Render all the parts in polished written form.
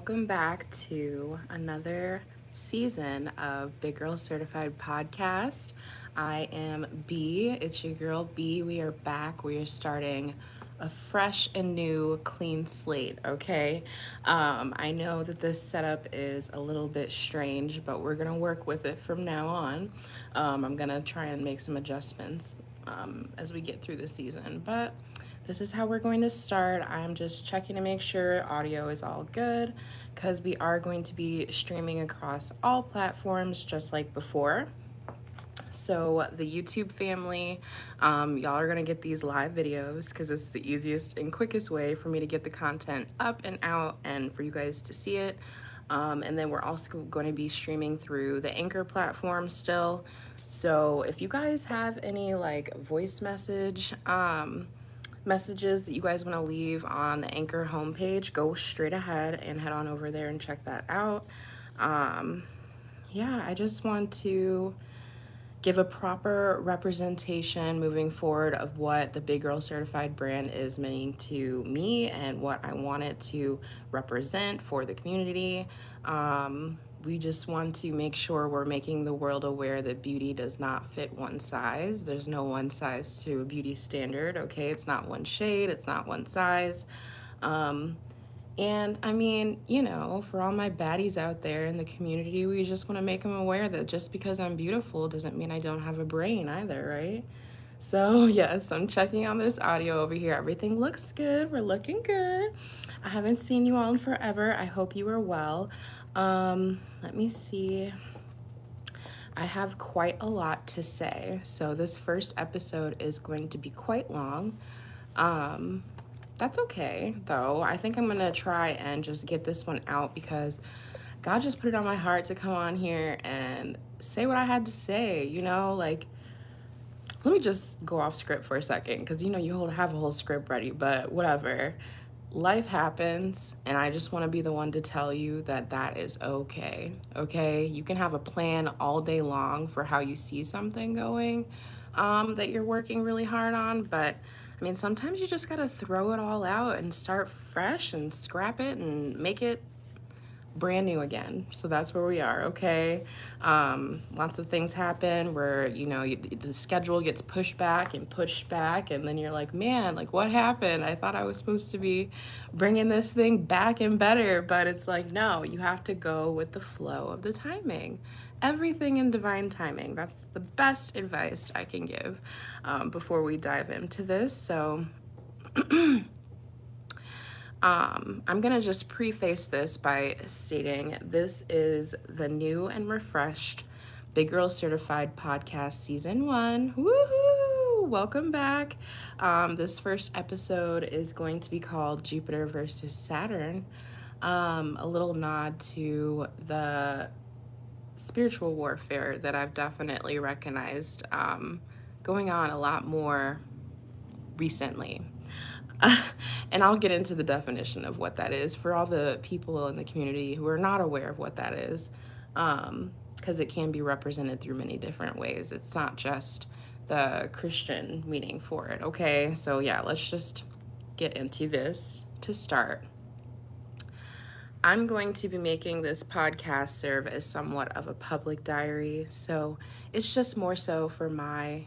welcome back to another season of Big Girl Certified Podcast. I am B. It's your girl B. We are back. We are starting a fresh and new clean slate, okay? I know that this setup is a little bit strange, but we're going to work with it from now on. I'm going to try and make some adjustments as we get through the season, but this is how we're going to start. I'm just checking to make sure audio is all good because we are going to be streaming across all platforms just like before. So the YouTube family, y'all are going to get these live videos because it's the easiest and quickest way for me to get the content up and out and for you guys to see it. And then we're also going to be streaming through the Anchor platform still. So if you guys have any like voice messages that you guys want to leave on the Anchor homepage, go straight ahead and head on over there and check that out. I just want to give a proper representation moving forward of what the Big Girl Certified brand is meaning to me and what I want it to represent for the community. We just want to make sure we're making the world aware that beauty does not fit one size. There's no one size to a beauty standard, okay? It's not one shade, it's not one size. And I mean, for all my baddies out there in the community, we just want to make them aware that just because I'm beautiful doesn't mean I don't have a brain either, right? So, yes, I'm checking on this audio over here. Everything looks good. We're looking good. I haven't seen you all in forever. I hope you are well. Let me see. I have quite a lot to say. So, this first episode is going to be quite long. That's okay, though. I think I'm going to try and just get this one out because God just put it on my heart to come on here and say what I had to say, let me just go off script for a second because, you have a whole script ready, but whatever. Life happens, and I just want to be the one to tell you that that is okay, okay? You can have a plan all day long for how you see something going that you're working really hard on, but I mean, sometimes you just gotta throw it all out and start fresh and scrap it and make it brand new again. So that's where we are, okay? Lots of things happen where, the schedule gets pushed back, and then you're like, man, like what happened? I thought I was supposed to be bringing this thing back and better, but it's like, no, you have to go with the flow of the timing. Everything in divine timing. That's the best advice I can give before we dive into this. So I'm going to just preface this by stating this is the new and refreshed Big Girl Certified Podcast Season 1. Woohoo! Welcome back. This first episode is going to be called Jupiter versus Saturn. A little nod to the spiritual warfare that I've definitely recognized going on a lot more recently. And I'll get into the definition of what that is for all the people in the community who are not aware of what that is, because it can be represented through many different ways. It's not just the Christian meaning for it, okay? So yeah, let's just get into this to start. I'm going to be making this podcast serve as somewhat of a public diary, so it's just more so for my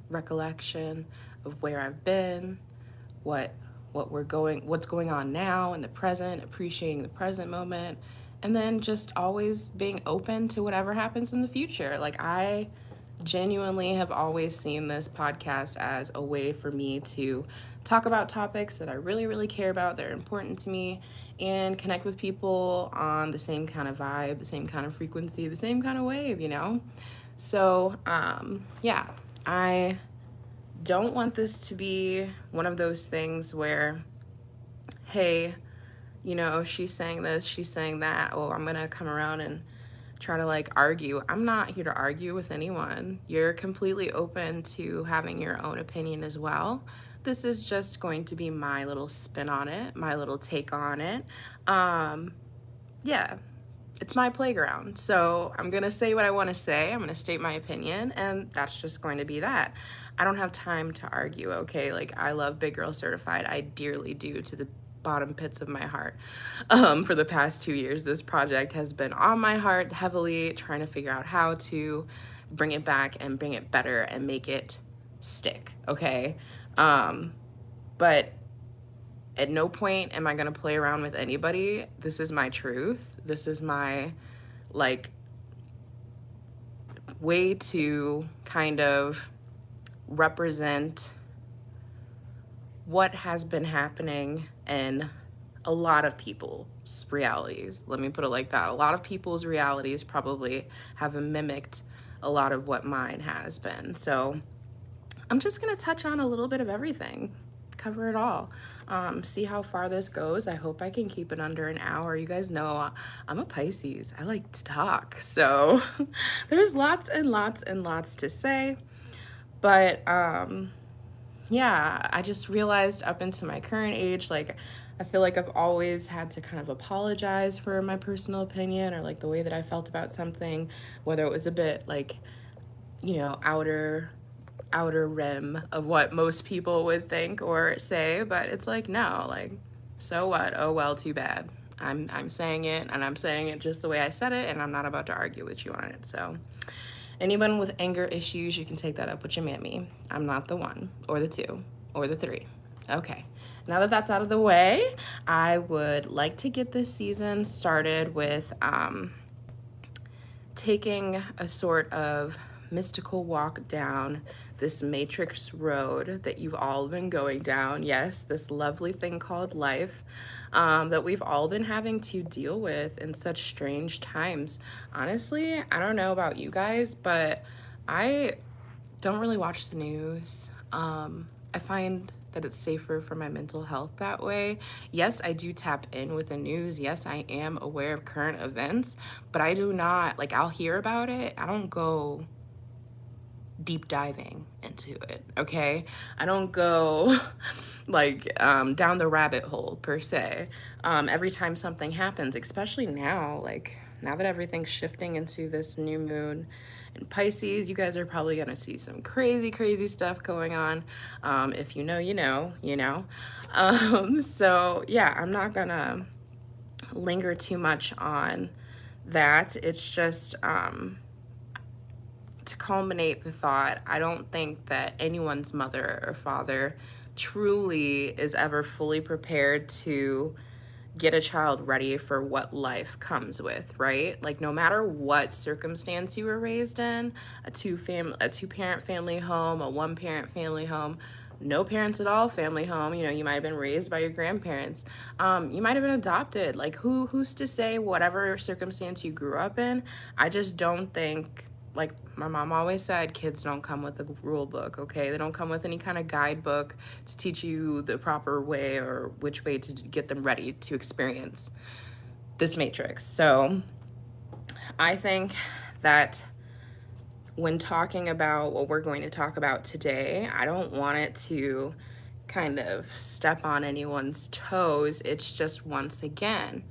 recollection of where I've been, what's going on now in the present, appreciating the present moment, and then just always being open to whatever happens in the future. Like, I genuinely have always seen this podcast as a way for me to talk about topics that I really, really care about, that are important to me, and connect with people on the same kind of vibe, the same kind of frequency, the same kind of wave, So, I don't want this to be one of those things where, hey, she's saying this, she's saying that, oh, I'm gonna come around and try to argue. I'm not here to argue with anyone. You're completely open to having your own opinion as well. This is just going to be my little spin on it, my little take on it. It's my playground. So I'm going to say what I want to say. I'm going to state my opinion, and that's just going to be that. I don't have time to argue, okay? I love Big Girl Certified. I dearly do, to the bottom pits of my heart. For the past 2 years, this project has been on my heart heavily, trying to figure out how to bring it back and bring it better and make it stick, okay? But at no point am I going to play around with anybody. This is my truth. This is my, like, way to kind of represent what has been happening in a lot of people's realities. Let me put it like that. A lot of people's realities probably have mimicked a lot of what mine has been. So I'm just going to touch on a little bit of everything, cover it all, see how far this goes. I hope I can keep it under an hour. You guys know I'm a Pisces. I like to talk. So there's lots and lots and lots to say. But yeah, I just realized up into my current age, like, I feel like I've always had to kind of apologize for my personal opinion or like the way that I felt about something, whether it was a bit like, you know, outer rim of what most people would think or say. But it's like, no, like, so what? Oh well, too bad. I'm saying it, and I'm saying it just the way I said it, and I'm not about to argue with you on it. So anyone with anger issues, you can take that up with your mammy. I'm not the one, or the two, or the three. Okay, now that that's out of the way, I would like to get this season started with taking a sort of mystical walk down this matrix road that you've all been going down. Yes, this lovely thing called life, that we've all been having to deal with in such strange times. Honestly, I don't know about you guys, but I don't really watch the news. I find that it's safer for my mental health that way. Yes, I do tap in with the news. Yes, I am aware of current events, but I do not, like, I'll hear about it. I don't go deep diving into it, okay? I don't go like down the rabbit hole per se. Every time something happens, especially now, like now that everything's shifting into this new moon in Pisces, you guys are probably gonna see some crazy stuff going on. If you know, you know, you know. So yeah, I'm not gonna linger too much on that. It's just to culminate the thought, I don't think that anyone's mother or father truly is ever fully prepared to get a child ready for what life comes with, right? Like, no matter what circumstance you were raised in, a two-parent family home, a one-parent family home, no parents at all family home, you know, you might have been raised by your grandparents, you might have been adopted. Like, who's to say whatever circumstance you grew up in? I just don't think, like my mom always said, kids don't come with a rule book, okay? They don't come with any kind of guidebook to teach you the proper way or which way to get them ready to experience this matrix. So I think that when talking about what we're going to talk about today, I don't want it to kind of step on anyone's toes. It's just, once again,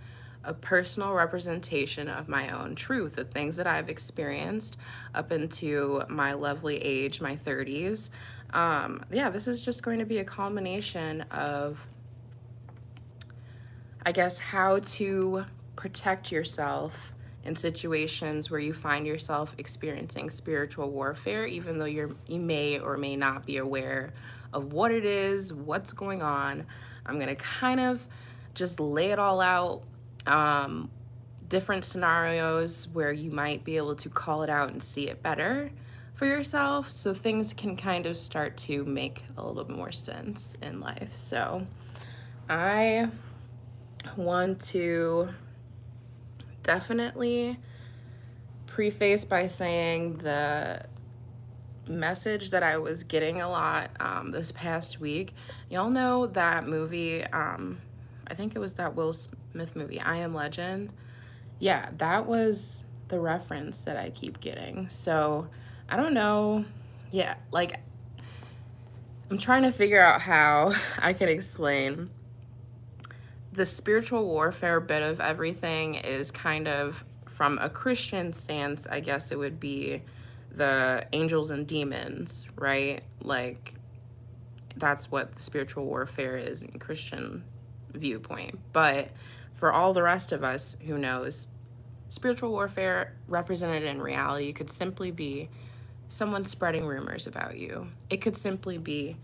a personal representation of my own truth, the things that I've experienced up into my lovely age, my 30s. Yeah, this is just going to be a culmination of, I guess, how to protect yourself in situations where you find yourself experiencing spiritual warfare, even though you may or may not be aware of what it is, what's going on. I'm gonna kind of just lay it all out. Different scenarios where you might be able to call it out and see it better for yourself, so things can kind of start to make a little bit more sense in life. So I want to definitely preface by saying the message that I was getting a lot this past week. Y'all know that movie, I think it was that Will Smith movie, I Am Legend. Yeah, that was the reference that I keep getting. So I don't know. Yeah, like, I'm trying to figure out how I can explain the spiritual warfare bit of everything is kind of, from a Christian stance, I guess it would be the angels and demons, right? Like, that's what the spiritual warfare is in Christian viewpoint. But for all the rest of us, who knows, spiritual warfare represented in reality could simply be someone spreading rumors about you. It could simply be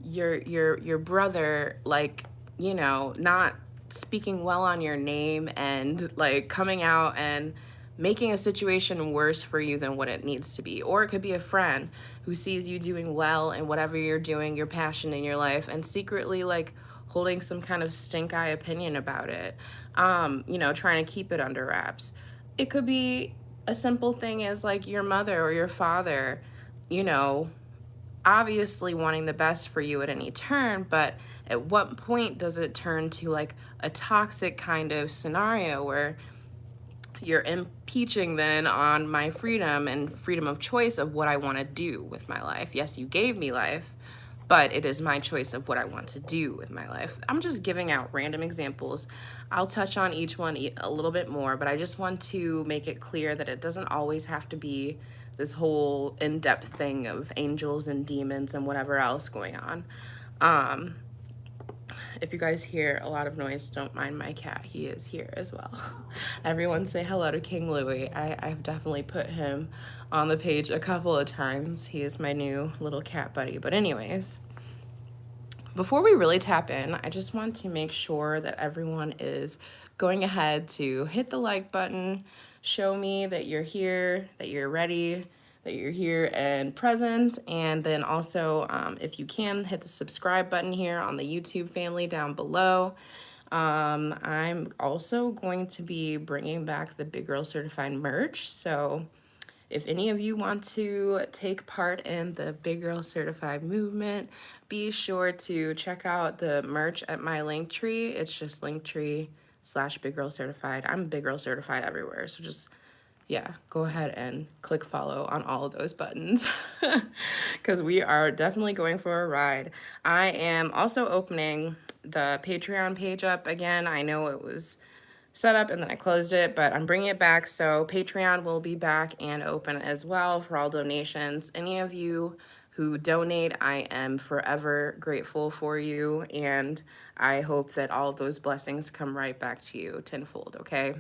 your brother, like, you know, not speaking well on your name and like coming out and making a situation worse for you than what it needs to be. Or it could be a friend who sees you doing well in whatever you're doing, your passion in your life, and secretly like holding some kind of stink eye opinion about it, you know, trying to keep it under wraps. It could be a simple thing as like your mother or your father, you know, obviously wanting the best for you at any turn, but at what point does it turn to like a toxic kind of scenario where you're impeaching then on my freedom and freedom of choice of what I want to do with my life? Yes, you gave me life, but it is my choice of what I want to do with my life. I'm just giving out random examples. I'll touch on each one a little bit more, but I just want to make it clear that it doesn't always have to be this whole in-depth thing of angels and demons and whatever else going on. If you guys hear a lot of noise, don't mind my cat. He is here as well. Everyone say hello to King Louie. I've definitely put him on the page a couple of times. He is my new little cat buddy. But anyways, before we really tap in, I just want to make sure that everyone is going ahead to hit the like button, show me that you're here, that you're ready, that you're here and present, and then also, if you can, hit the subscribe button here on the YouTube family down below. I'm also going to be bringing back the Big Girl Certified merch, so if any of you want to take part in the Big Girl Certified movement, be sure to check out the merch at my link tree. It's just linktree/BigGirlCertified. I'm Big Girl Certified everywhere, so just, yeah, go ahead and click follow on all of those buttons because we are definitely going for a ride. I am also opening the Patreon page up again. I know it was set up and then I closed it, but I'm bringing it back. So Patreon will be back and open as well for all donations. Any of you who donate, I am forever grateful for you, and I hope that all of those blessings come right back to you tenfold, okay?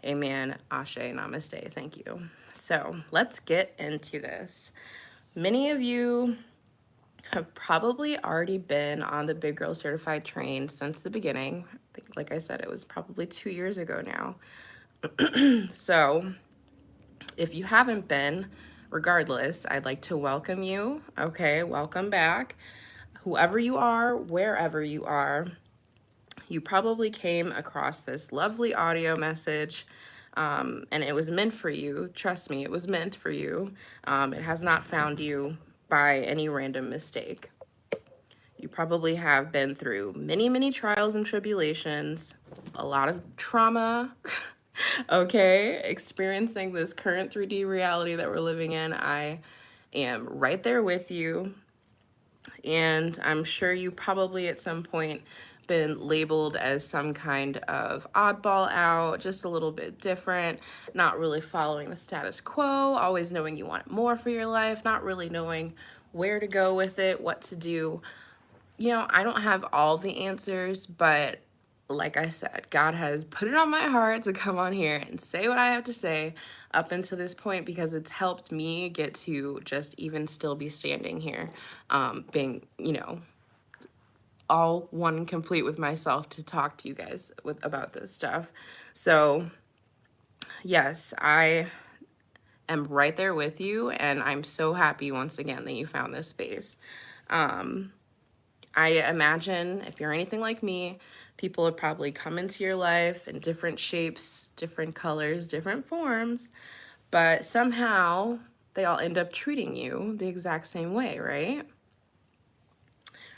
Amen, ashe, namaste, thank you. So let's get into this. Many of you have probably already been on the Big Girl Certified train since the beginning. I think, like I said, it was probably 2 years ago now. So if you haven't been, regardless, I'd like to welcome you. Okay, welcome back. Whoever you are, wherever you are, you probably came across this lovely audio message, and it was meant for you. Trust me, it was meant for you. It has not found you by any random mistake. You probably have been through many, many trials and tribulations, a lot of trauma, okay? Experiencing this current 3D reality that we're living in. I am right there with you. And I'm sure you probably at some point been labeled as some kind of oddball out, just a little bit different, not really following the status quo, always knowing you want more for your life, not really knowing where to go with it, what to do. You know, I don't have all the answers, but like I said, God has put it on my heart to come on here and say what I have to say up until this point because it's helped me get to just even still be standing here, being, you know, all one and complete with myself to talk to you guys about this stuff. So yes, I am right there with you, and I'm so happy once again that you found this space. I imagine if you're anything like me, people have probably come into your life in different shapes, different colors, different forms, but somehow they all end up treating you the exact same way, right?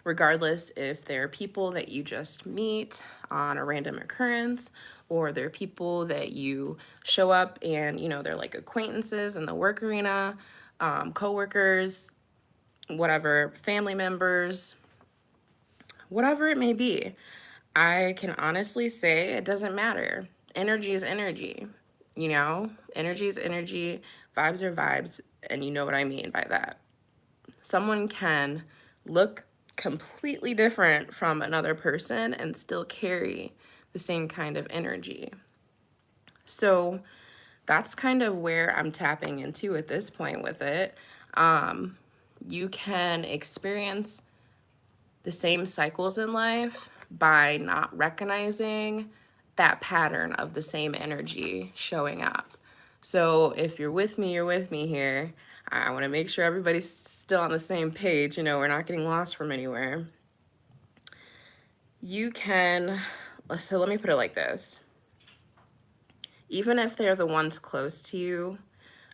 Regardless if they're people that you just meet on a random occurrence, or they're people that you show up and, you know, they're like acquaintances in the work arena, coworkers, whatever, family members, whatever it may be. I can honestly say it doesn't matter. Energy is energy, you know? Energy is energy, vibes are vibes, and you know what I mean by that. Someone can look completely different from another person and still carry the same kind of energy. So that's kind of where I'm tapping into at this point with it. You can experience the same cycles in life by not recognizing that pattern of the same energy showing up. So if you're with me, you're with me here. I want to make sure everybody's still on the same page. You know, we're not getting lost from anywhere. You can, so let me put it like this. Even if they're the ones close to you,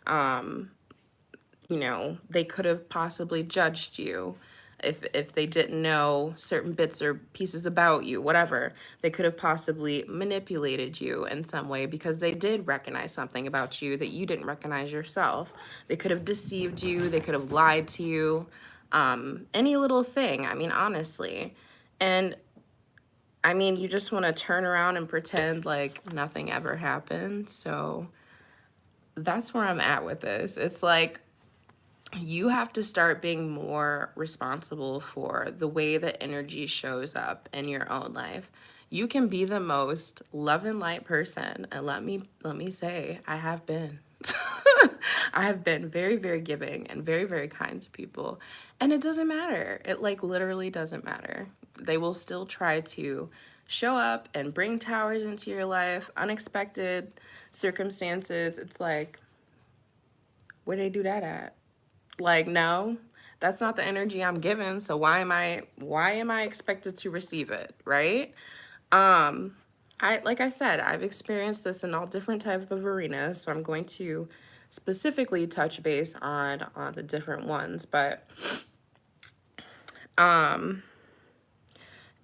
you know, they could have possibly judged you if they didn't know certain bits or pieces about you, whatever. They could have possibly manipulated you in some way because they did recognize something about you that you didn't recognize yourself. They could have deceived you. They could have lied to you. Any little thing, I mean, honestly. And I mean, you just want to turn around and pretend like nothing ever happened. So that's where I'm at with this. It's like, you have to start being more responsible for the way that energy shows up in your own life. You can be the most love and light person, and let me say, I have been. I have been very, very giving and very, very kind to people, and it doesn't matter. It like literally doesn't matter. They will still try to show up and bring towers into your life, unexpected circumstances. It's like, where they do that at? Like, no, that's not the energy I'm given. So why am I expected to receive it, right? Like I said, I've experienced this in all different types of arenas, so I'm going to specifically touch base on the different ones. But in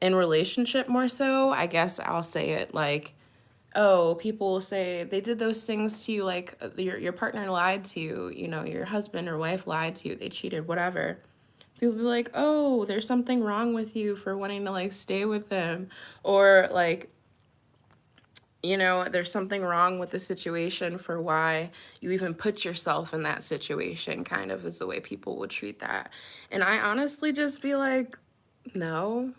relationship more so, I guess I'll say it like, oh, people will say they did those things to you, like your partner lied to you, you know, your husband or wife lied to you, they cheated, whatever. People be like, oh, there's something wrong with you for wanting to like stay with them, or like, you know, there's something wrong with the situation for why you even put yourself in that situation, kind of is the way people would treat that. And I honestly just be like, no,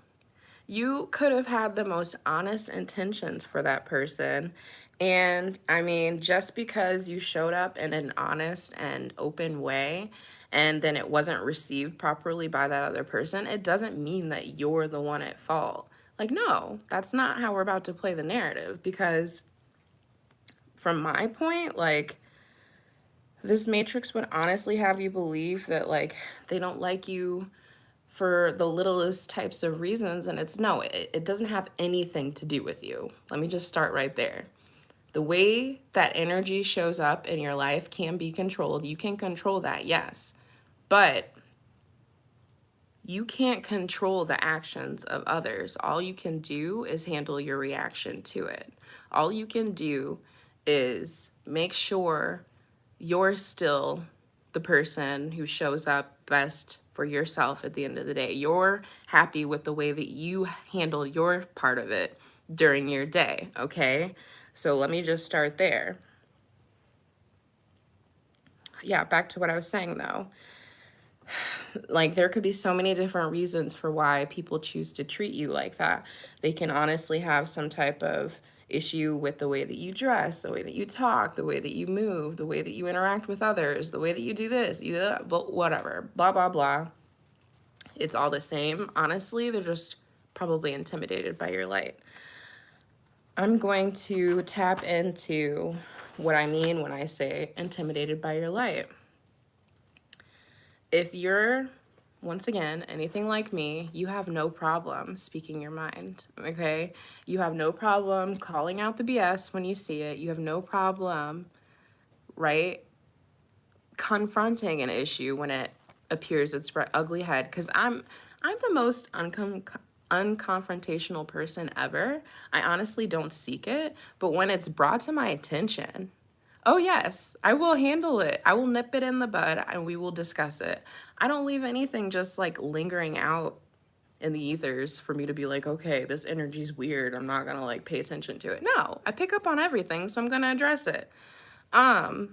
you could have had the most honest intentions for that person. And I mean, just because you showed up in an honest and open way and then it wasn't received properly by that other person, it doesn't mean that you're the one at fault. Like, no, that's not how we're about to play the narrative, because from my point, like, this matrix would honestly have you believe that like they don't like you for the littlest types of reasons, and it's no, it doesn't have anything to do with you. Let me just start right there. The way that energy shows up in your life can be controlled. You can control that, yes, but you can't control the actions of others. All you can do is handle your reaction to it. All you can do is make sure you're still the person who shows up best for yourself at the end of the day. You're happy with the way that you handle your part of it during your day, okay? So let me just start there. Yeah, back to what I was saying though. Like, there could be so many different reasons for why people choose to treat you like that. They can honestly have some type of issue with the way that you dress, the way that you talk, the way that you move, the way that you interact with others, the way that you do this, you do that, but whatever, blah, blah, blah. It's all the same. Honestly, they're just probably intimidated by your light. I'm going to tap into what I mean when I say intimidated by your light. If you're, once again, anything like me, you have no problem speaking your mind, okay? You have no problem calling out the BS when you see it. You have no problem, right, confronting an issue when it appears its ugly head, because I'm the most unconfrontational person ever. I honestly don't seek it, but when it's brought to my attention, oh yes, I will handle it. I will nip it in the bud and we will discuss it. I don't leave anything just like lingering out in the ethers for me to be like, okay, this energy's weird, I'm not gonna like pay attention to it. No, I pick up on everything, so I'm gonna address it. I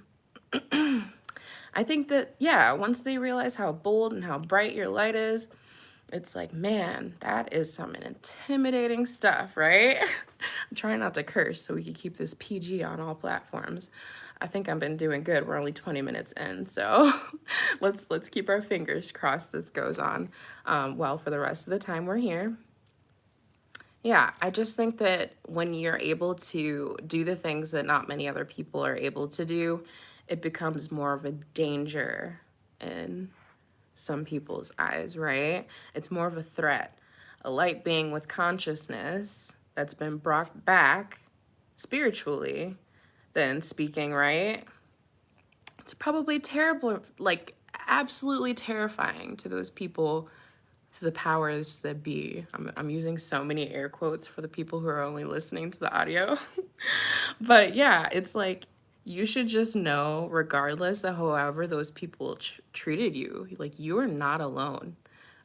think that, yeah, once they realize how bold and how bright your light is, It's like, man, that is some intimidating stuff, right? I'm trying not to curse so we can keep this PG on all platforms. I think I've been doing good. We're only 20 minutes in, so let's keep our fingers crossed this goes on well for the rest of the time we're here. Yeah, I just think that when you're able to do the things that not many other people are able to do, it becomes more of a danger in some people's eyes, right? It's more of a threat. A light being with consciousness that's been brought back spiritually, then speaking, right? It's probably terrible, like absolutely terrifying to those people, to the powers that be. I'm using so many air quotes for the people who are only listening to the audio. But yeah, it's like you should just know, regardless of however those people treated you, like you are not alone.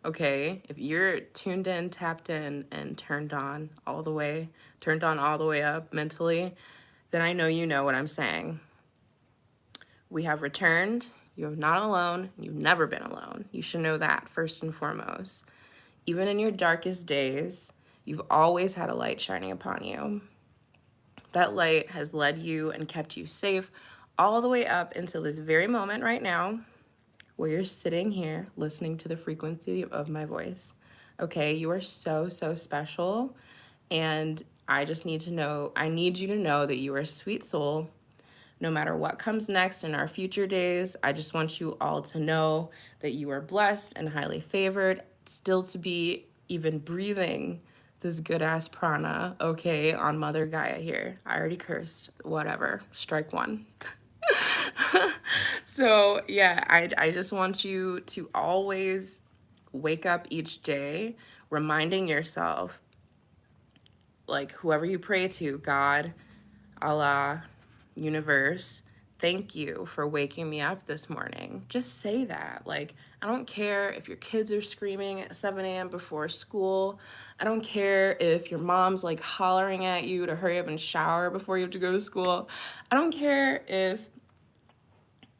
Okay? If you're tuned in, tapped in, and turned on all the way up mentally, then I know you know what I'm saying. We have returned. You're not alone. You've never been alone. You should know that first and foremost. Even in your darkest days, you've always had a light shining upon you. That light has led you and kept you safe all the way up until this very moment right now, where you're sitting here listening to the frequency of my voice. Okay, you are so, so special. And I need you to know that you are a sweet soul. No matter what comes next in our future days, I just want you all to know that you are blessed and highly favored, still to be even breathing this good ass prana, okay, on Mother Gaia here. I already cursed, whatever, strike one. So yeah, I just want you to always wake up each day reminding yourself, like whoever you pray to, God, Allah, universe, thank you for waking me up this morning. Just say that. Like, I don't care if your kids are screaming at 7 a.m. before school. I don't care if your mom's like hollering at you to hurry up and shower before you have to go to school. I don't care if,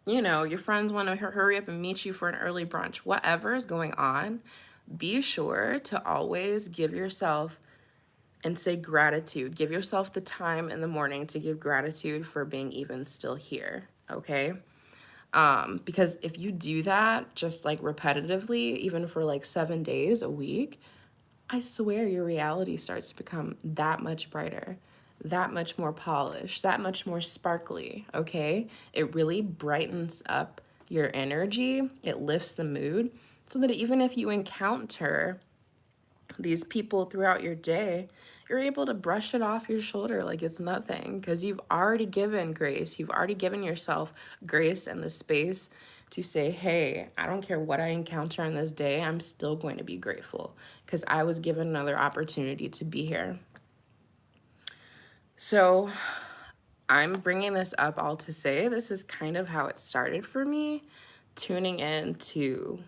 you know, your friends want to hurry up and meet you for an early brunch. Whatever is going on, be sure to always give yourself and say gratitude. Give yourself the time in the morning to give gratitude for being even still here, okay? Because if you do that just like repetitively, even for like 7 days a week, I swear your reality starts to become that much brighter, that much more polished, that much more sparkly, okay? It really brightens up your energy, it lifts the mood, so that even if you encounter these people throughout your day, you're able to brush it off your shoulder like it's nothing, because you've already given grace. You've already given yourself grace and the space to say, hey, I don't care what I encounter in this day, I'm still going to be grateful because I was given another opportunity to be here. So I'm bringing this up all to say this is kind of how it started for me, tuning in to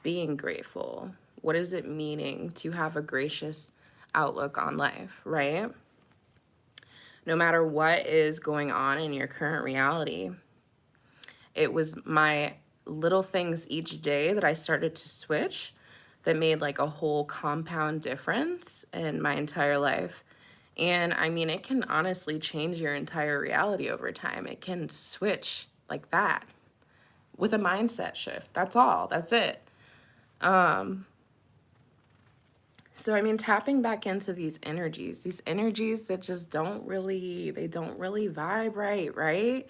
being grateful. What is it meaning to have a gracious outlook on life, right? No matter what is going on in your current reality, it was my little things each day that I started to switch that made like a whole compound difference in my entire life. And I mean, it can honestly change your entire reality over time. It can switch like that with a mindset shift. That's all. That's it. So, I mean, tapping back into these energies that just don't really vibe right?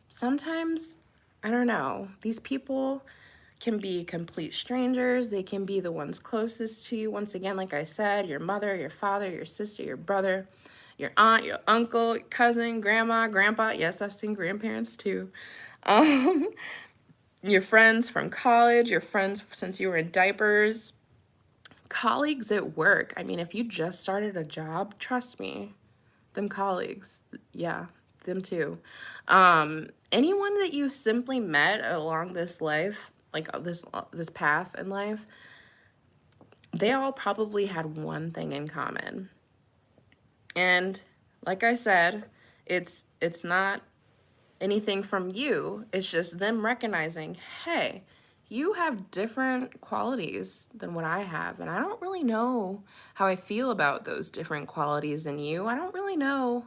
Sometimes, I don't know, these people can be complete strangers. They can be the ones closest to you. Once again, like I said, your mother, your father, your sister, your brother, your aunt, your uncle, your cousin, grandma, grandpa. Yes, I've seen grandparents too. Your friends from college, your friends since you were in diapers, colleagues at work. I mean, if you just started a job, trust me, them colleagues, yeah, them too. Anyone that you simply met along this life, like this path in life, they all probably had one thing in common. And like I said, it's not anything from you. It's just them recognizing, hey, you have different qualities than what I have, and I don't really know how I feel about those different qualities in you. I don't really know.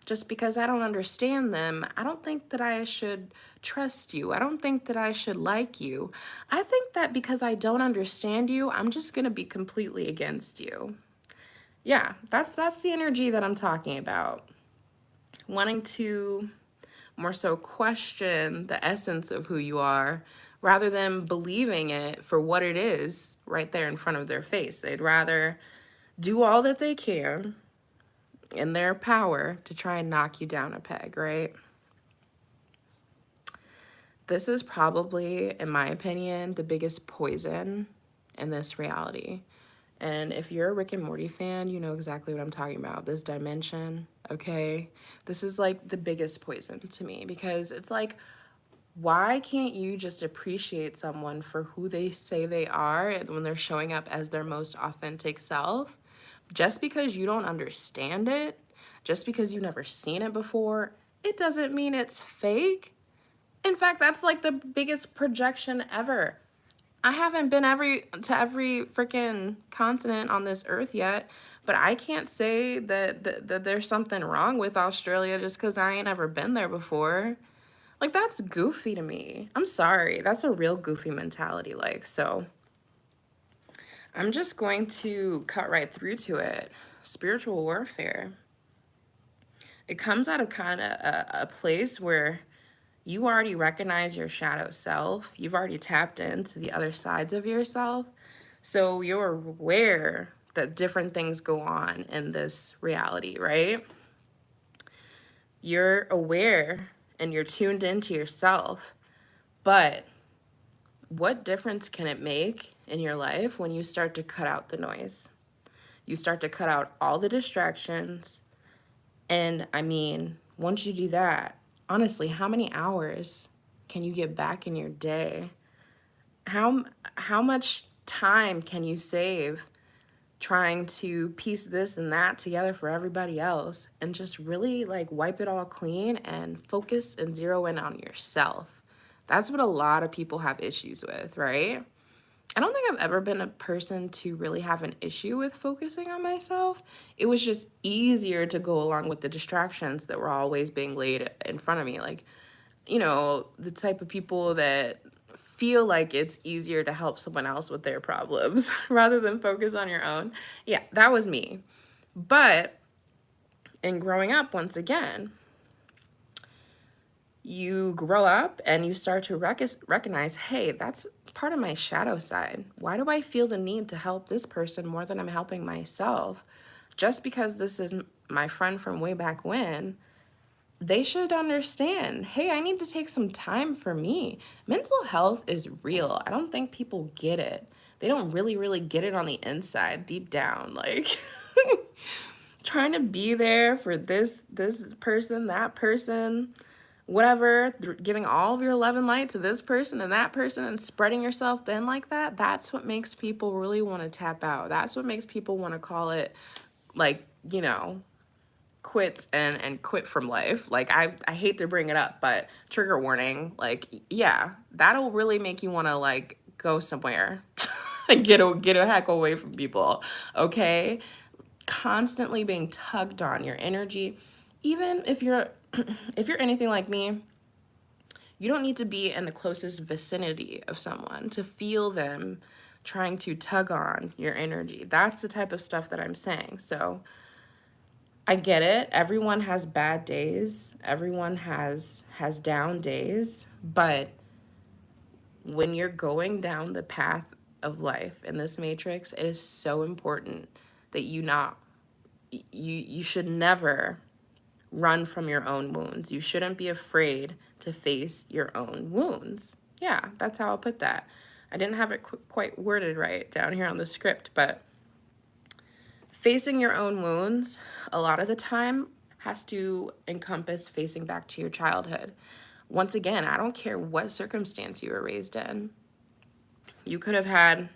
Just because I don't understand them, I don't think that I should trust you. I don't think that I should like you. I think that because I don't understand you, I'm just going to be completely against you. Yeah, that's the energy that I'm talking about. Wanting to more so question the essence of who you are rather than believing it for what it is right there in front of their face. They'd rather do all that they can in their power to try and knock you down a peg, right? This is probably, in my opinion, the biggest poison in this reality. And if you're a Rick and Morty fan, you know exactly what I'm talking about. This dimension, okay? This is like the biggest poison to me because it's like, why can't you just appreciate someone for who they say they are when they're showing up as their most authentic self? Just because you don't understand it, just because you've never seen it before, it doesn't mean it's fake. In fact, that's like the biggest projection ever. I haven't been to every freaking continent on this earth yet, but I can't say that there's something wrong with Australia just because I ain't ever been there before. Like, that's goofy to me. I'm sorry. That's a real goofy mentality. Like, so I'm just going to cut right through to it. Spiritual warfare. It comes out of kind of a place where you already recognize your shadow self. You've already tapped into the other sides of yourself. So you're aware that different things go on in this reality, right? You're aware and you're tuned into yourself. But what difference can it make in your life when you start to cut out the noise? You start to cut out all the distractions. And I mean, once you do that, honestly, how many hours can you get back in your day? How much time can you save trying to piece this and that together for everybody else and just really like wipe it all clean and focus and zero in on yourself? That's what a lot of people have issues with, right? I don't think I've ever been a person to really have an issue with focusing on myself. It was just easier to go along with the distractions that were always being laid in front of me. Like, you know, the type of people that feel like it's easier to help someone else with their problems rather than focus on your own. Yeah, that was me. But in growing up, once again, you grow up and you start to recognize, hey, that's part of my shadow side. Why do I feel the need to help this person more than I'm helping myself? Just because this is my friend from way back when, they should understand, hey, I need to take some time for me. Mental health is real. I don't think people get it. They don't really get it on the inside, deep down. Like, trying to be there for this person, that person, whatever, giving all of your love and light to this person and that person and spreading yourself thin like that, that's what makes people really want to tap out. That's what makes people want to call it, like, you know, quits and quit from life. Like, I hate to bring it up, but trigger warning, like, yeah, that'll really make you want to, like, go somewhere and get a heck away from people, okay? Constantly being tugged on your energy, even if you're if you're anything like me, you don't need to be in the closest vicinity of someone to feel them trying to tug on your energy. That's the type of stuff that I'm saying. So I get it. Everyone has bad days. Everyone has down days, but when you're going down the path of life in this matrix, it is so important that you should never run from your own wounds. You shouldn't be afraid to face your own wounds. Yeah, that's how I'll put that. I didn't have it quite worded right down here on the script, but facing your own wounds a lot of the time has to encompass facing back to your childhood. Once again, I don't care what circumstance you were raised in. You could have had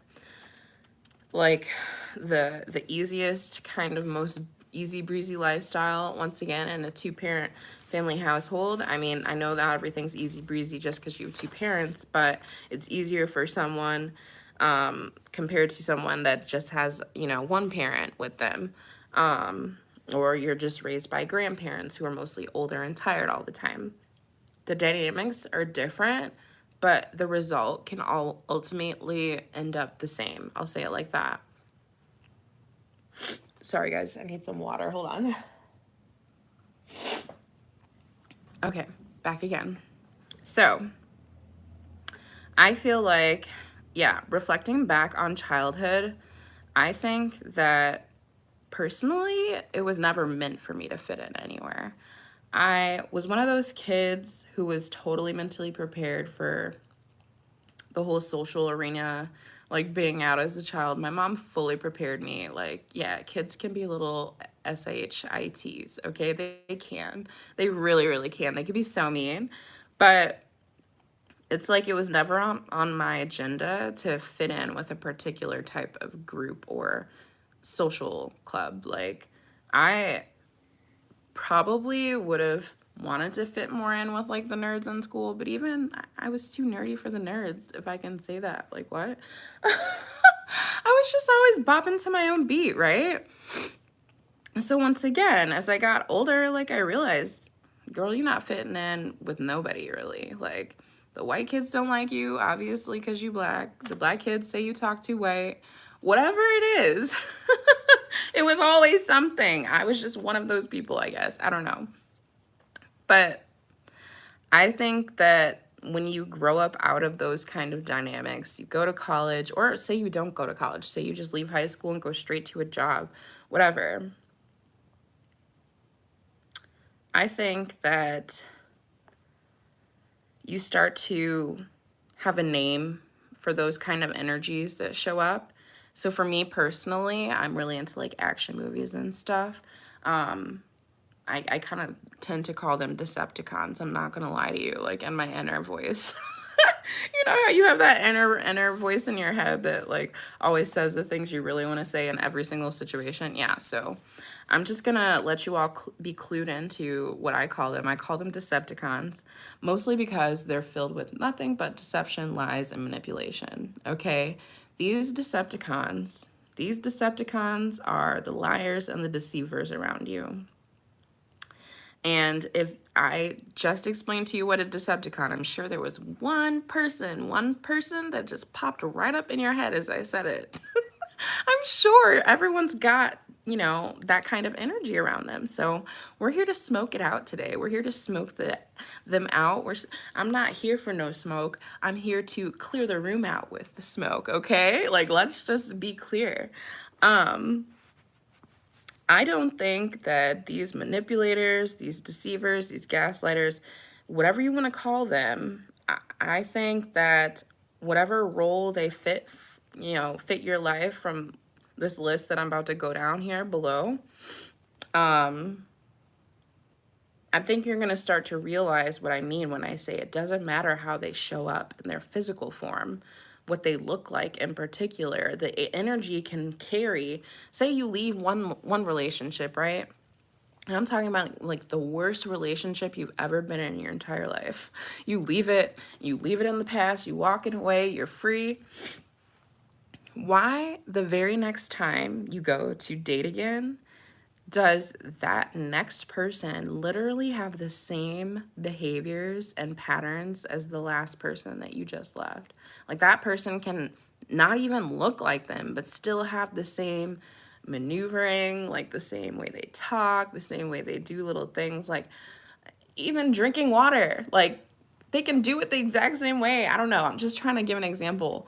like the easiest, kind of most easy breezy lifestyle once again in a 2-parent family household. I mean, I know that everything's easy breezy just because you have 2 parents, but it's easier for someone compared to someone that just has, 1 parent with them. Or you're just raised by grandparents who are mostly older and tired all the time. The dynamics are different, but the result can all ultimately end up the same. I'll say it like that. Sorry, guys, I need some water. Hold on. Okay, back again. So, I feel like, reflecting back on childhood, I think that personally, it was never meant for me to fit in anywhere. I was one of those kids who was totally mentally prepared for the whole social arena, like being out as a child. My mom fully prepared me. Like, yeah, kids can be little SHITs, okay? They can. They really, really can. They can be so mean. But it's like it was never on my agenda to fit in with a particular type of group or social club. Like, I probably would have wanted to fit more in with like the nerds in school, but even I was too nerdy for the nerds, if I can say that. Like, what? I was just always bopping to my own beat, right? So once again, as I got older, like I realized, girl, you're not fitting in with nobody really. Like, the white kids don't like you, obviously, because you black. The black kids say you talk too white. Whatever it is, it was always something. I was just one of those people, I guess. I don't know. But I think that when you grow up out of those kind of dynamics, you go to college, or say you don't go to college, say you just leave high school and go straight to a job, whatever. I think that you start to have a name for those kind of energies that show up. So for me personally, I'm really into like action movies and stuff. I kind of tend to call them decepticons. I'm not gonna lie to you, like in my inner voice. You know how you have that inner voice in your head that like always says the things you really want to say in every single situation? Yeah, so I'm just gonna let you all be clued into what I call them. I call them decepticons, mostly because they're filled with nothing but deception, lies, and manipulation, okay? These Decepticons are the liars and the deceivers around you. And if I just explained to you what a Decepticon, I'm sure there was one person that just popped right up in your head as I said it. I'm sure everyone's got, that kind of energy around them. So we're here to smoke it out today. We're here to smoke them out. I'm not here for no smoke. I'm here to clear the room out with the smoke, okay? Like, let's just be clear. I don't think that these manipulators, these deceivers, these gaslighters, whatever you want to call them, I think that whatever role they fit your life from this list that I'm about to go down here below, I think you're going to start to realize what I mean when I say it doesn't matter how they show up in their physical form, what they look like in particular. The energy can carry, say you leave one relationship, right? And I'm talking about like the worst relationship you've ever been in your entire life. You leave it in the past, you walk it away, you're free. Why the very next time you go to date again, does that next person literally have the same behaviors and patterns as the last person that you just left? Like, that person can not even look like them, but still have the same maneuvering, like the same way they talk, the same way they do little things, like even drinking water. Like, they can do it the exact same way. I don't know. I'm just trying to give an example.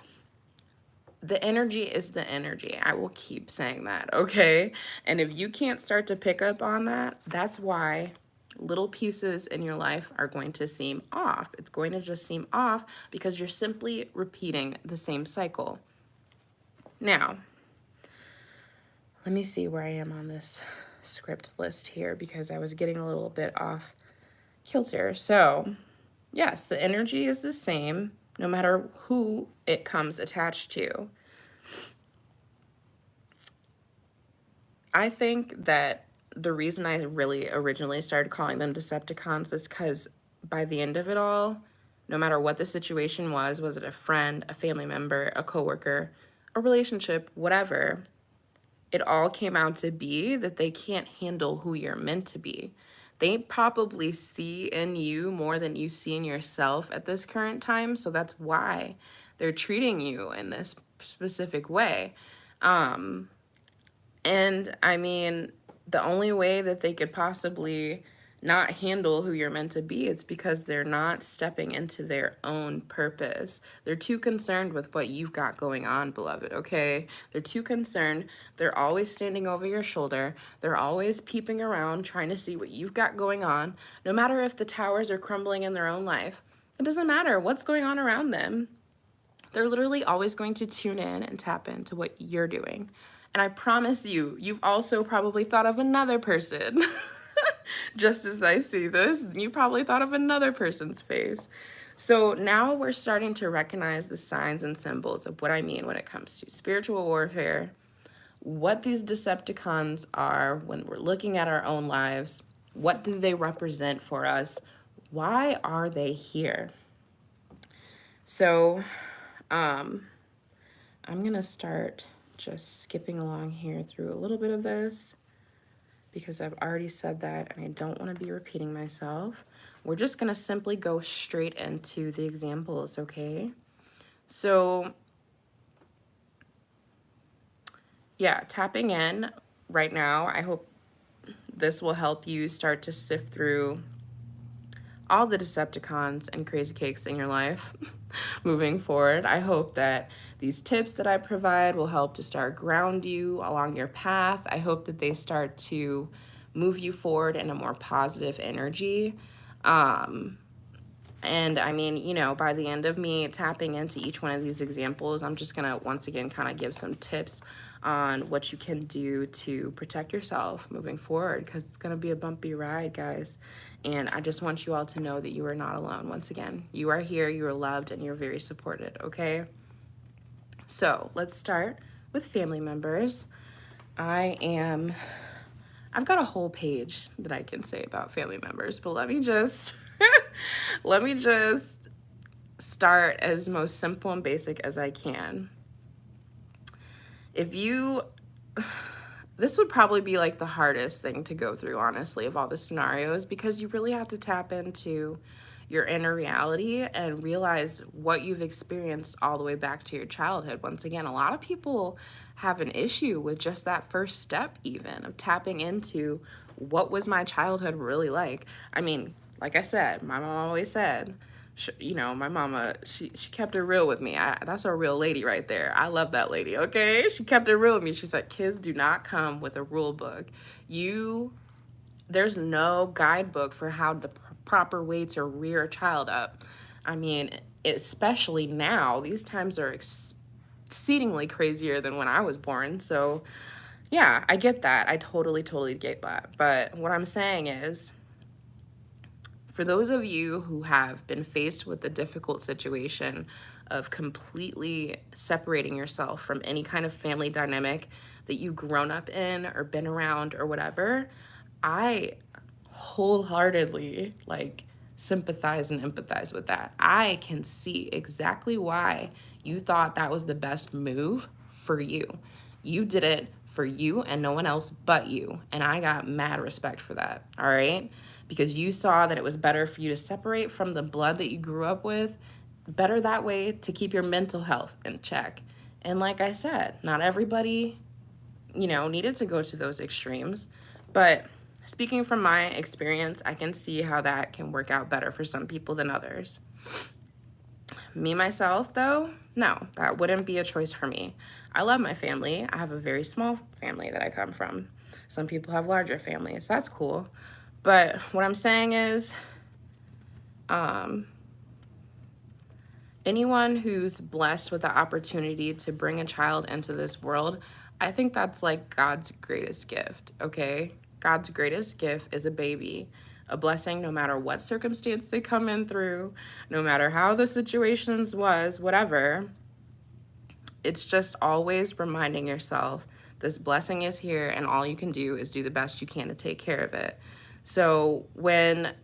The energy is the energy. I will keep saying that, okay? And if you can't start to pick up on that, that's why little pieces in your life are going to seem off. It's going to just seem off because you're simply repeating the same cycle. Now, let me see where I am on this script list here because I was getting a little bit off kilter. So, yes, the energy is the same no matter who it comes attached to. I think that the reason I really originally started calling them Decepticons is because by the end of it all, no matter what the situation was it a friend, a family member, a coworker, a relationship, whatever, it all came out to be that they can't handle who you're meant to be. They probably see in you more than you see in yourself at this current time, so that's why they're treating you in this specific way. And I mean, the only way that they could possibly not handle who you're meant to be is because they're not stepping into their own purpose. They're too concerned with what you've got going on, beloved, okay? They're too concerned. They're always standing over your shoulder. They're always peeping around, trying to see what you've got going on. No matter if the towers are crumbling in their own life, it doesn't matter what's going on around them. They're literally always going to tune in and tap into what you're doing. And I promise you, you've also probably thought of another person. Just as I see this, you probably thought of another person's face. So now we're starting to recognize the signs and symbols of what I mean when it comes to spiritual warfare, what these Decepticons are when we're looking at our own lives, what do they represent for us, why are they here? So I'm going to start just skipping along here through a little bit of this because I've already said that and I don't want to be repeating myself. We're just going to simply go straight into the examples, okay? So, yeah, tapping in right now, I hope this will help you start to sift through all the Decepticons and crazy cakes in your life moving forward. I hope that these tips that I provide will help to start ground you along your path. I hope that they start to move you forward in a more positive energy. And I mean, you know, by the end of me tapping into each one of these examples, I'm just going to once again kind of give some tips on what you can do to protect yourself moving forward, because it's going to be a bumpy ride, guys. And I just want you all to know that you are not alone. Once again, you are here, you are loved, and you're very supported, okay? So let's start with family members. I've got a whole page that I can say about family members, but let me just start as most simple and basic as I can. This would probably be like the hardest thing to go through, honestly, of all the scenarios, because you really have to tap into your inner reality and realize what you've experienced all the way back to your childhood. Once again, a lot of people have an issue with just that first step, even of tapping into what was my childhood really like. I mean, like I said, my mom always said, you know, my mama, she kept it real with me. That's a real lady right there. I love that lady, okay? She kept it real with me. She said, kids do not come with a rule book. There's no guidebook for how the proper way to rear a child up. I mean, especially now, these times are exceedingly crazier than when I was born. So yeah, I get that. I totally get that. But what I'm saying is, for those of you who have been faced with the difficult situation of completely separating yourself from any kind of family dynamic that you've grown up in or been around or whatever, I wholeheartedly sympathize and empathize with that. I can see exactly why you thought that was the best move for you. You did it for you and no one else but you. And I got mad respect for that, all right? Because you saw that it was better for you to separate from the blood that you grew up with, better that way to keep your mental health in check. And like I said, not everybody, needed to go to those extremes. But speaking from my experience, I can see how that can work out better for some people than others. Me, myself, though, no, that wouldn't be a choice for me. I love my family. I have a very small family that I come from. Some people have larger families. That's cool. But what I'm saying is, anyone who's blessed with the opportunity to bring a child into this world, I think that's like God's greatest gift, okay? God's greatest gift is a baby, a blessing no matter what circumstance they come in through, no matter how the situations was, whatever. It's just always reminding yourself This blessing is here, and all you can do is do the best you can to take care of it. So when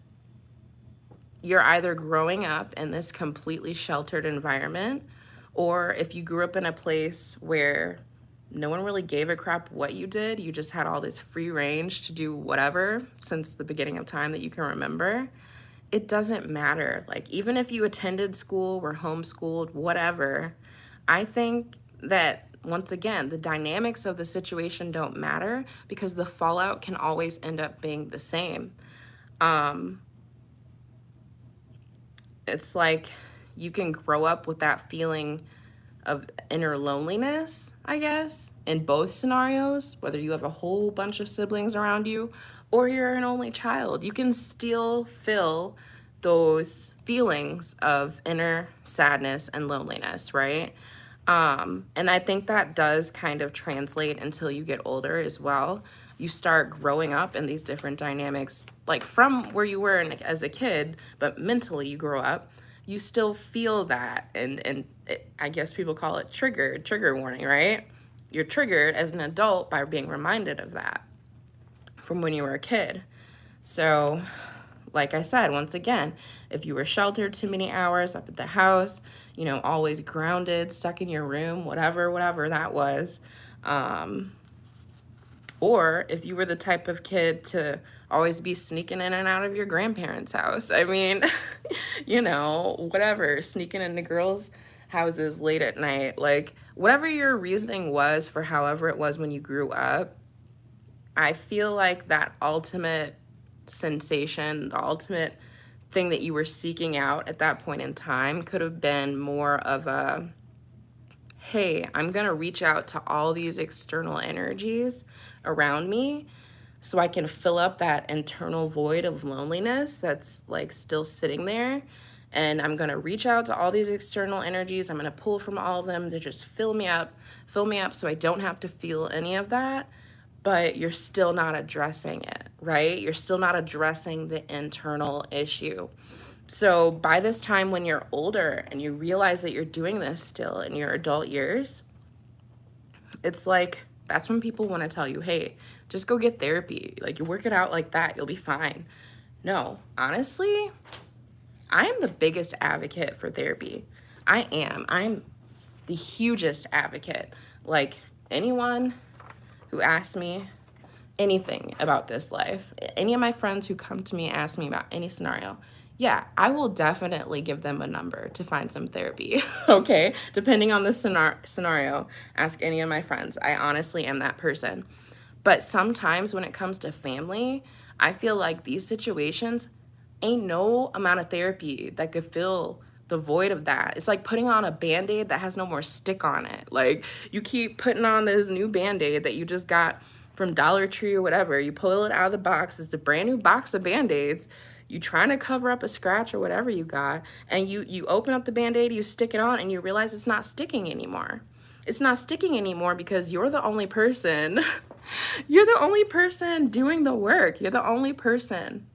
you're either growing up in this completely sheltered environment, or if you grew up in a place where no one really gave a crap what you did, you just had all this free range to do whatever since the beginning of time that you can remember, it doesn't matter. Like, even if you attended school, were homeschooled, whatever, I think that, once again, the dynamics of the situation don't matter because the fallout can always end up being the same. It's like you can grow up with that feeling of inner loneliness, I guess, in both scenarios, whether you have a whole bunch of siblings around you or you're an only child. You can still feel those feelings of inner sadness and loneliness, right? And I think that does kind of translate until you get older as well. You start growing up in these different dynamics, like from where you were as a kid, but mentally you grow up, you still feel that. And I guess people call it trigger warning, right? You're triggered as an adult by being reminded of that from when you were a kid. So, like I said, once again, if you were sheltered too many hours up at the house, you know, always grounded, stuck in your room, whatever that was, or if you were the type of kid to always be sneaking in and out of your grandparents' house. I mean, you know, whatever, sneaking into girls' houses late at night, like whatever your reasoning was for however it was when you grew up, I feel like that ultimate sensation, the ultimate thing that you were seeking out at that point in time could have been more of a, hey, I'm going to reach out to all these external energies around me so I can fill up that internal void of loneliness that's like still sitting there. And I'm going to reach out to all these external energies. I'm going to pull from all of them to just fill me up so I don't have to feel any of that. But you're still not addressing it, right? You're still not addressing the internal issue. So by this time when you're older and you realize that you're doing this still in your adult years, it's like, that's when people want to tell you, hey, just go get therapy. Like, you work it out like that, you'll be fine. No, honestly, I am the biggest advocate for therapy. I am. I'm the hugest advocate. Like, anyone who asks me anything about this life, any of my friends who come to me and ask me about any scenario, yeah, I will definitely give them a number to find some therapy, okay? Depending on the scenario, ask any of my friends. I honestly am that person. But sometimes when it comes to family, I feel like these situations, ain't no amount of therapy that could fill the void of that. It's like putting on a Band-Aid that has no more stick on it. Like, you keep putting on this new Band-Aid that you just got from Dollar Tree or whatever. You pull it out of the box. It's a brand new box of Band-Aids. You trying to cover up a scratch or whatever you got, and you open up the Band-Aid, you stick it on, and you realize it's not sticking anymore. It's not sticking anymore because you're the only person, you're the only person doing the work. You're the only person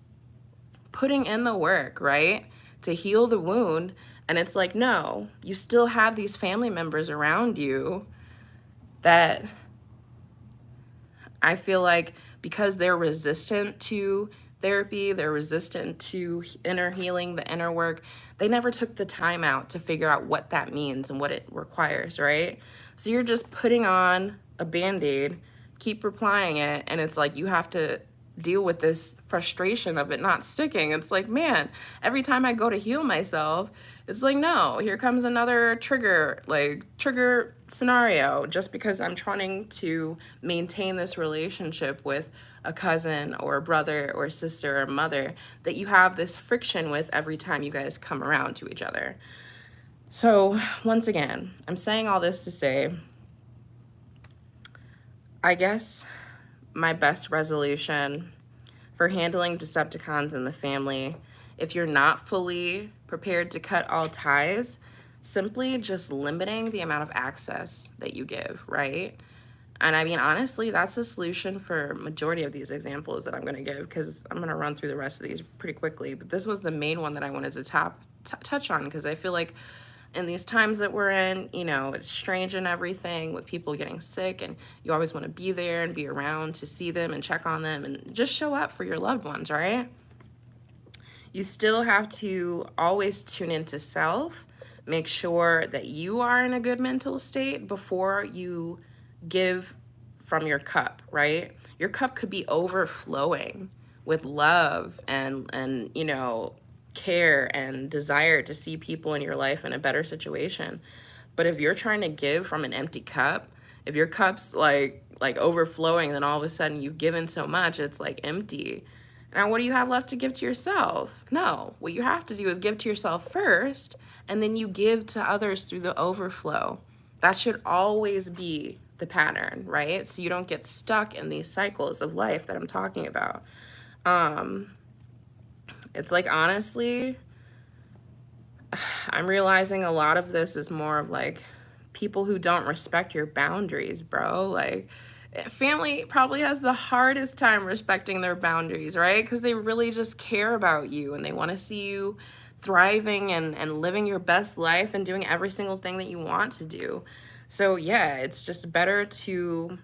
putting in the work, right, to heal the wound. And it's like, no, you still have these family members around you that I feel like, because they're resistant to therapy, they're resistant to inner healing, the inner work, they never took the time out to figure out what that means and what it requires, right? So you're just putting on a Band-Aid, keep applying it, and it's like you have to deal with this frustration of it not sticking. It's like, man, every time I go to heal myself, it's like, no, here comes another trigger scenario, just because I'm trying to maintain this relationship with a cousin or a brother or a sister or mother that you have this friction with every time you guys come around to each other. So once again, I'm saying all this to say, I guess my best resolution for handling Decepticons in the family, if you're not fully prepared to cut all ties, simply just limiting the amount of access that you give, right? And I mean, honestly, that's the solution for majority of these examples that I'm going to give, because I'm going to run through the rest of these pretty quickly. But this was the main one that I wanted to touch on, because I feel like in these times that we're in, you know, it's strange and everything with people getting sick, and you always want to be there and be around to see them and check on them and just show up for your loved ones, right? You still have to always tune into self, make sure that you are in a good mental state before you give from your cup, right? Your cup could be overflowing with love and you know, care and desire to see people in your life in a better situation. But if you're trying to give from an empty cup, if your cup's like overflowing, then all of a sudden you've given so much, it's like empty. Now, what do you have left to give to yourself? No, what you have to do is give to yourself first, and then you give to others through the overflow. That should always be the pattern, right? So you don't get stuck in these cycles of life that I'm talking about. It's like, honestly, I'm realizing a lot of this is more of like people who don't respect your boundaries, bro. Like, family probably has the hardest time respecting their boundaries, right? Because they really just care about you and they want to see you thriving and living your best life and doing every single thing that you want to do. So yeah, it's just better to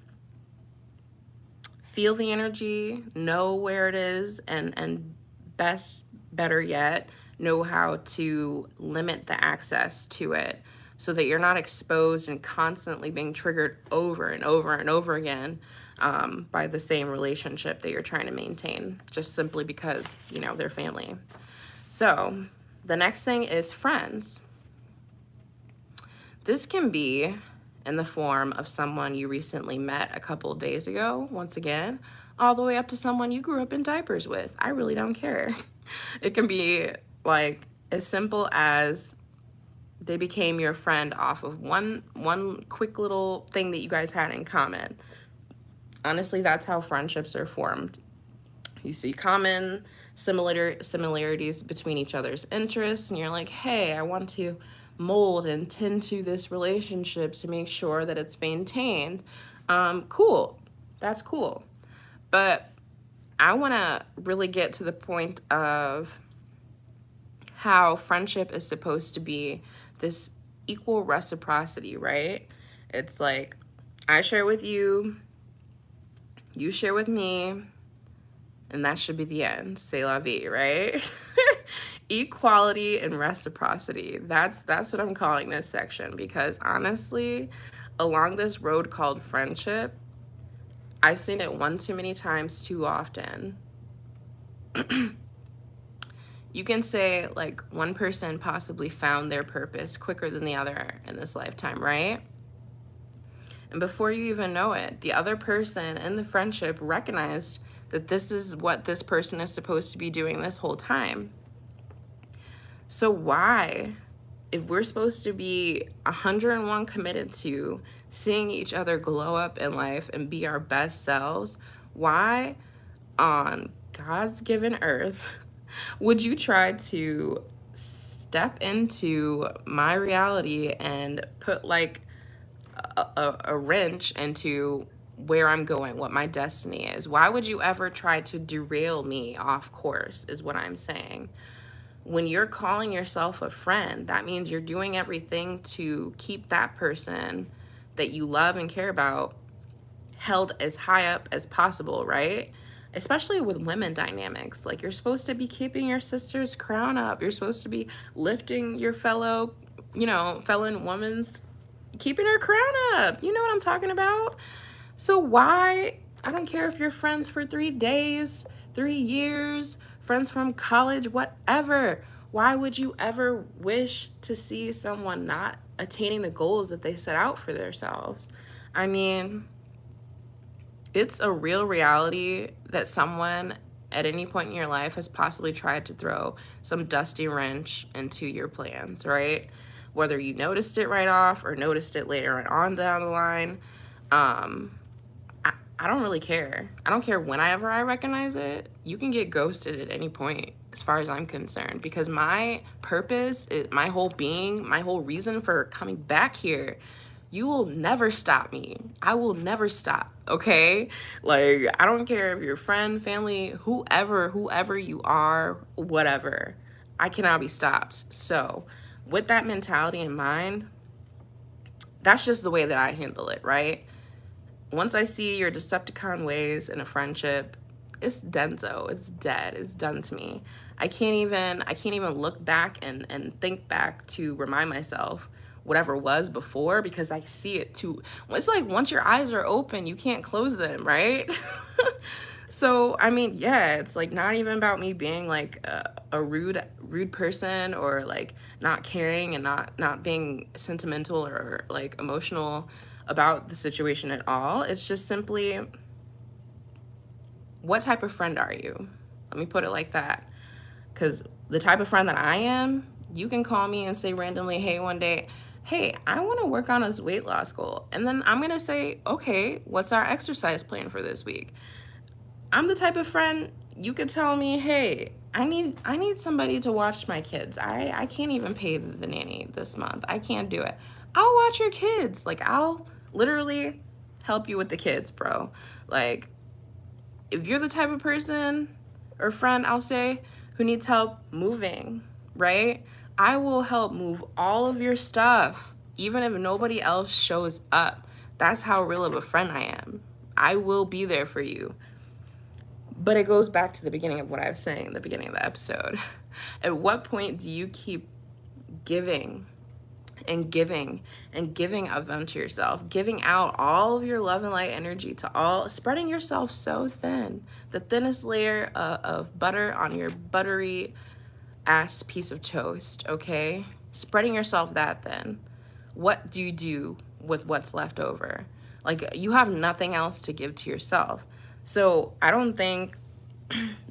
feel the energy, know where it is, and better yet, know how to limit the access to it so that you're not exposed and constantly being triggered over and over and over again by the same relationship that you're trying to maintain, just simply because, you know, they're family. So the next thing is friends. This can be in the form of someone you recently met a couple of days ago, once again, all the way up to someone you grew up in diapers with. I really don't care. It can be like as simple as they became your friend off of one quick little thing that you guys had in common. Honestly, that's how friendships are formed. You see common similarities between each other's interests, and you're like, hey, I want to mold and tend to this relationship to make sure that it's maintained. Cool. That's cool. But I want to really get to the point of how friendship is supposed to be this equal reciprocity, right? It's like, I share with you, you share with me, and that should be the end. C'est la vie, right? Equality and reciprocity. That's what I'm calling this section, because honestly, along this road called friendship, I've seen it one too many times too often. You can say like one person possibly found their purpose quicker than the other in this lifetime, right? And before you even know it, the other person in the friendship recognized that this is what this person is supposed to be doing this whole time. So why, if we're supposed to be 101 committed to seeing each other glow up in life and be our best selves, why on God's given earth would you try to step into my reality and put like a wrench into where I'm going, what my destiny is? Why would you ever try to derail me off course, is what I'm saying. When you're calling yourself a friend, that means you're doing everything to keep that person that you love and care about held as high up as possible, right? Especially with women dynamics. Like, you're supposed to be keeping your sister's crown up. You're supposed to be lifting your fellow woman's, keeping her crown up. You know what I'm talking about? So why, I don't care if you're friends for 3 days, 3 years, friends from college, whatever. Why would you ever wish to see someone not attaining the goals that they set out for themselves? I mean, it's a real reality that someone at any point in your life has possibly tried to throw some dusty wrench into your plans, right? Whether you noticed it right off or noticed it later on down the line, I don't really care. I don't care whenever I recognize it. You can get ghosted at any point as far as I'm concerned, because my purpose, my whole being, my whole reason for coming back here, you will never stop me. I will never stop, okay? Like, I don't care if you're friend, family, whoever you are, whatever. I cannot be stopped. So with that mentality in mind, that's just the way that I handle it, right? Once I see your Decepticon ways in a friendship, it's denso, it's dead, it's done to me. I can't even look back and think back to remind myself whatever was before, because I see it too. It's like once your eyes are open, you can't close them, right? So, I mean, yeah, it's like not even about me being like a rude person, or like not caring and not being sentimental or like emotional about the situation at all. It's just simply, what type of friend are you? Let me put it like that. Because the type of friend that I am, you can call me and say randomly, hey, one day, hey, I want to work on this weight loss goal. And then I'm going to say, okay, what's our exercise plan for this week? I'm the type of friend you could tell me, hey, I need somebody to watch my kids. I can't even pay the nanny this month. I can't do it. I'll watch your kids. Like, I'll literally help you with the kids, bro. Like, if you're the type of person or friend, I'll say, who needs help moving, right? I will help move all of your stuff, even if nobody else shows up. That's how real of a friend I am. I will be there for you. But it goes back to the beginning of what I was saying in the beginning of the episode. At what point do you keep giving and giving and giving of them to yourself, giving out all of your love and light energy to all, spreading yourself so thin, the thinnest layer of butter on your buttery ass piece of toast, okay? Spreading yourself that thin. What do you do with what's left over? Like, you have nothing else to give to yourself. So I don't think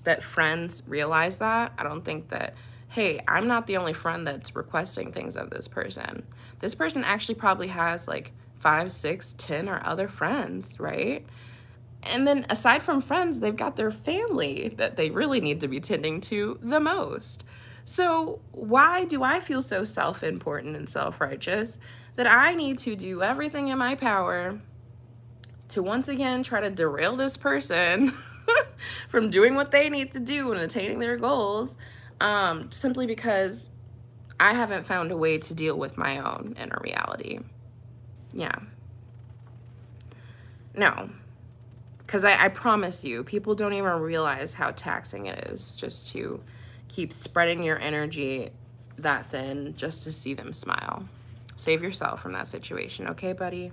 that friends realize that. I don't think that, hey, I'm not the only friend that's requesting things of this person. This person actually probably has like 5, 6, 10 or other friends, right? And then aside from friends, they've got their family that they really need to be tending to the most. So why do I feel so self-important and self-righteous that I need to do everything in my power to once again try to derail this person from doing what they need to do and attaining their goals, simply because I haven't found a way to deal with my own inner reality? Yeah. No. Because I promise you, people don't even realize how taxing it is just to keep spreading your energy that thin just to see them smile. Save yourself from that situation, okay, buddy?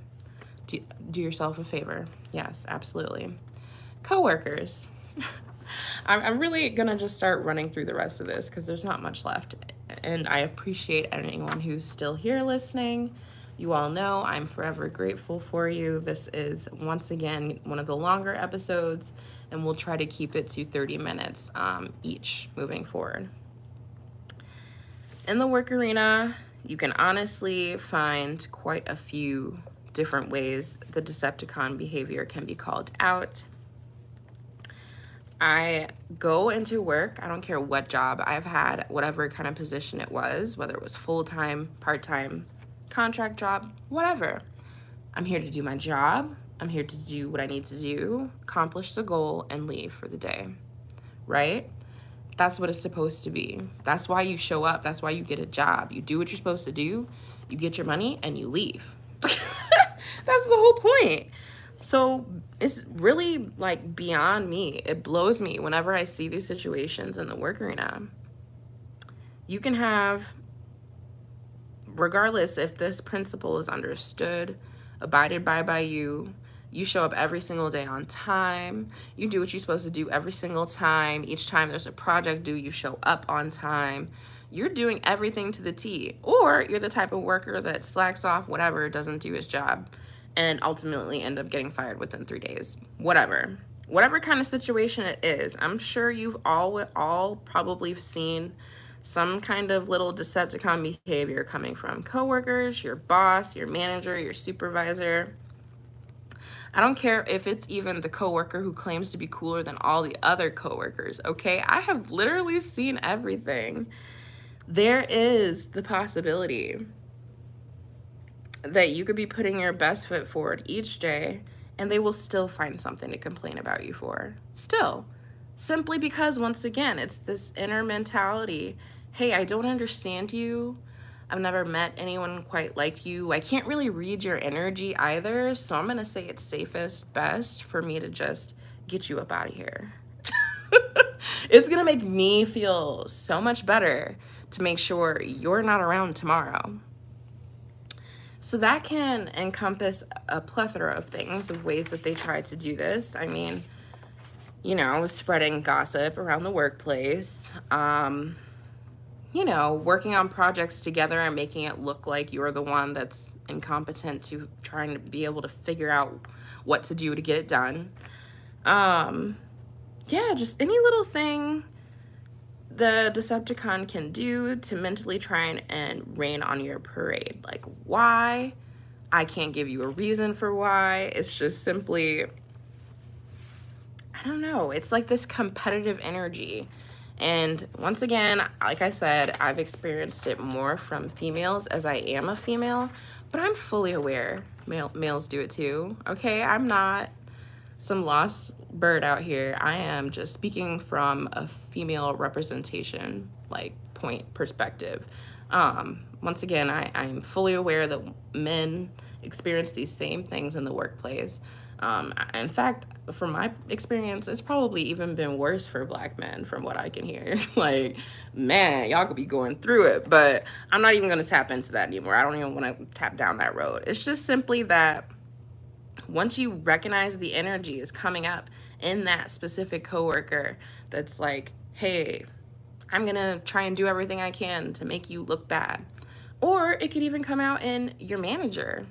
Do yourself a favor. Yes, absolutely. Coworkers. I'm really going to just start running through the rest of this because there's not much left. And I appreciate anyone who's still here listening. You all know I'm forever grateful for you. This is, once again, one of the longer episodes, and we'll try to keep it to 30 minutes each moving forward. In the work arena, you can honestly find quite a few different ways the Decepticon behavior can be called out. I go into work, I don't care what job I've had, whatever kind of position it was, whether it was full-time, part-time, contract job, whatever. I'm here to do my job. I'm here to do what I need to do, accomplish the goal, and leave for the day, right? That's what it's supposed to be. That's why you show up. That's why you get a job. You do what you're supposed to do, you get your money, and you leave. That's the whole point. So it's really like beyond me. It blows me whenever I see these situations in the work arena. You can have, regardless if this principle is understood, abided by you, you show up every single day on time. You do what you're supposed to do every single time. Each time there's a project due, you show up on time. You're doing everything to the T. Or you're the type of worker that slacks off, whatever, doesn't do his job, and ultimately end up getting fired within 3 days. Whatever kind of situation it is. I'm sure you've all probably seen some kind of little Decepticon behavior coming from coworkers, your boss, your manager, your supervisor. I don't care if it's even the coworker who claims to be cooler than all the other coworkers, okay? I have literally seen everything. There is the possibility that you could be putting your best foot forward each day and they will still find something to complain about you for. Still. Simply because, once again, it's this inner mentality. Hey, I don't understand you. I've never met anyone quite like you. I can't really read your energy either, so I'm going to say it's safest, best for me to just get you up out of here. It's going to make me feel so much better to make sure you're not around tomorrow. So that can encompass a plethora of things, of ways that they try to do this. I mean, you know, spreading gossip around the workplace, you know, working on projects together and making it look like you're the one that's incompetent to trying to be able to figure out what to do to get it done. Yeah, just any little thing the Decepticon can do to mentally try and rain on your parade. Like, why? I can't give you a reason for why. It's just simply, I don't know. It's like this competitive energy. And once again, like I said, I've experienced it more from females as I am a female, but I'm fully aware males do it too. Okay, I'm not some lost bird out here. I am just speaking from a female representation, like point perspective. Once again, I'm fully aware that men experience these same things in the workplace. In fact, from my experience, it's probably even been worse for Black men from what I can hear. Like, man, y'all could be going through it, but I'm not even going to tap into that anymore. I don't even want to tap down that road. It's just simply that once you recognize the energy is coming up in that specific coworker that's like, hey, I'm going to try and do everything I can to make you look bad. Or it could even come out in your manager.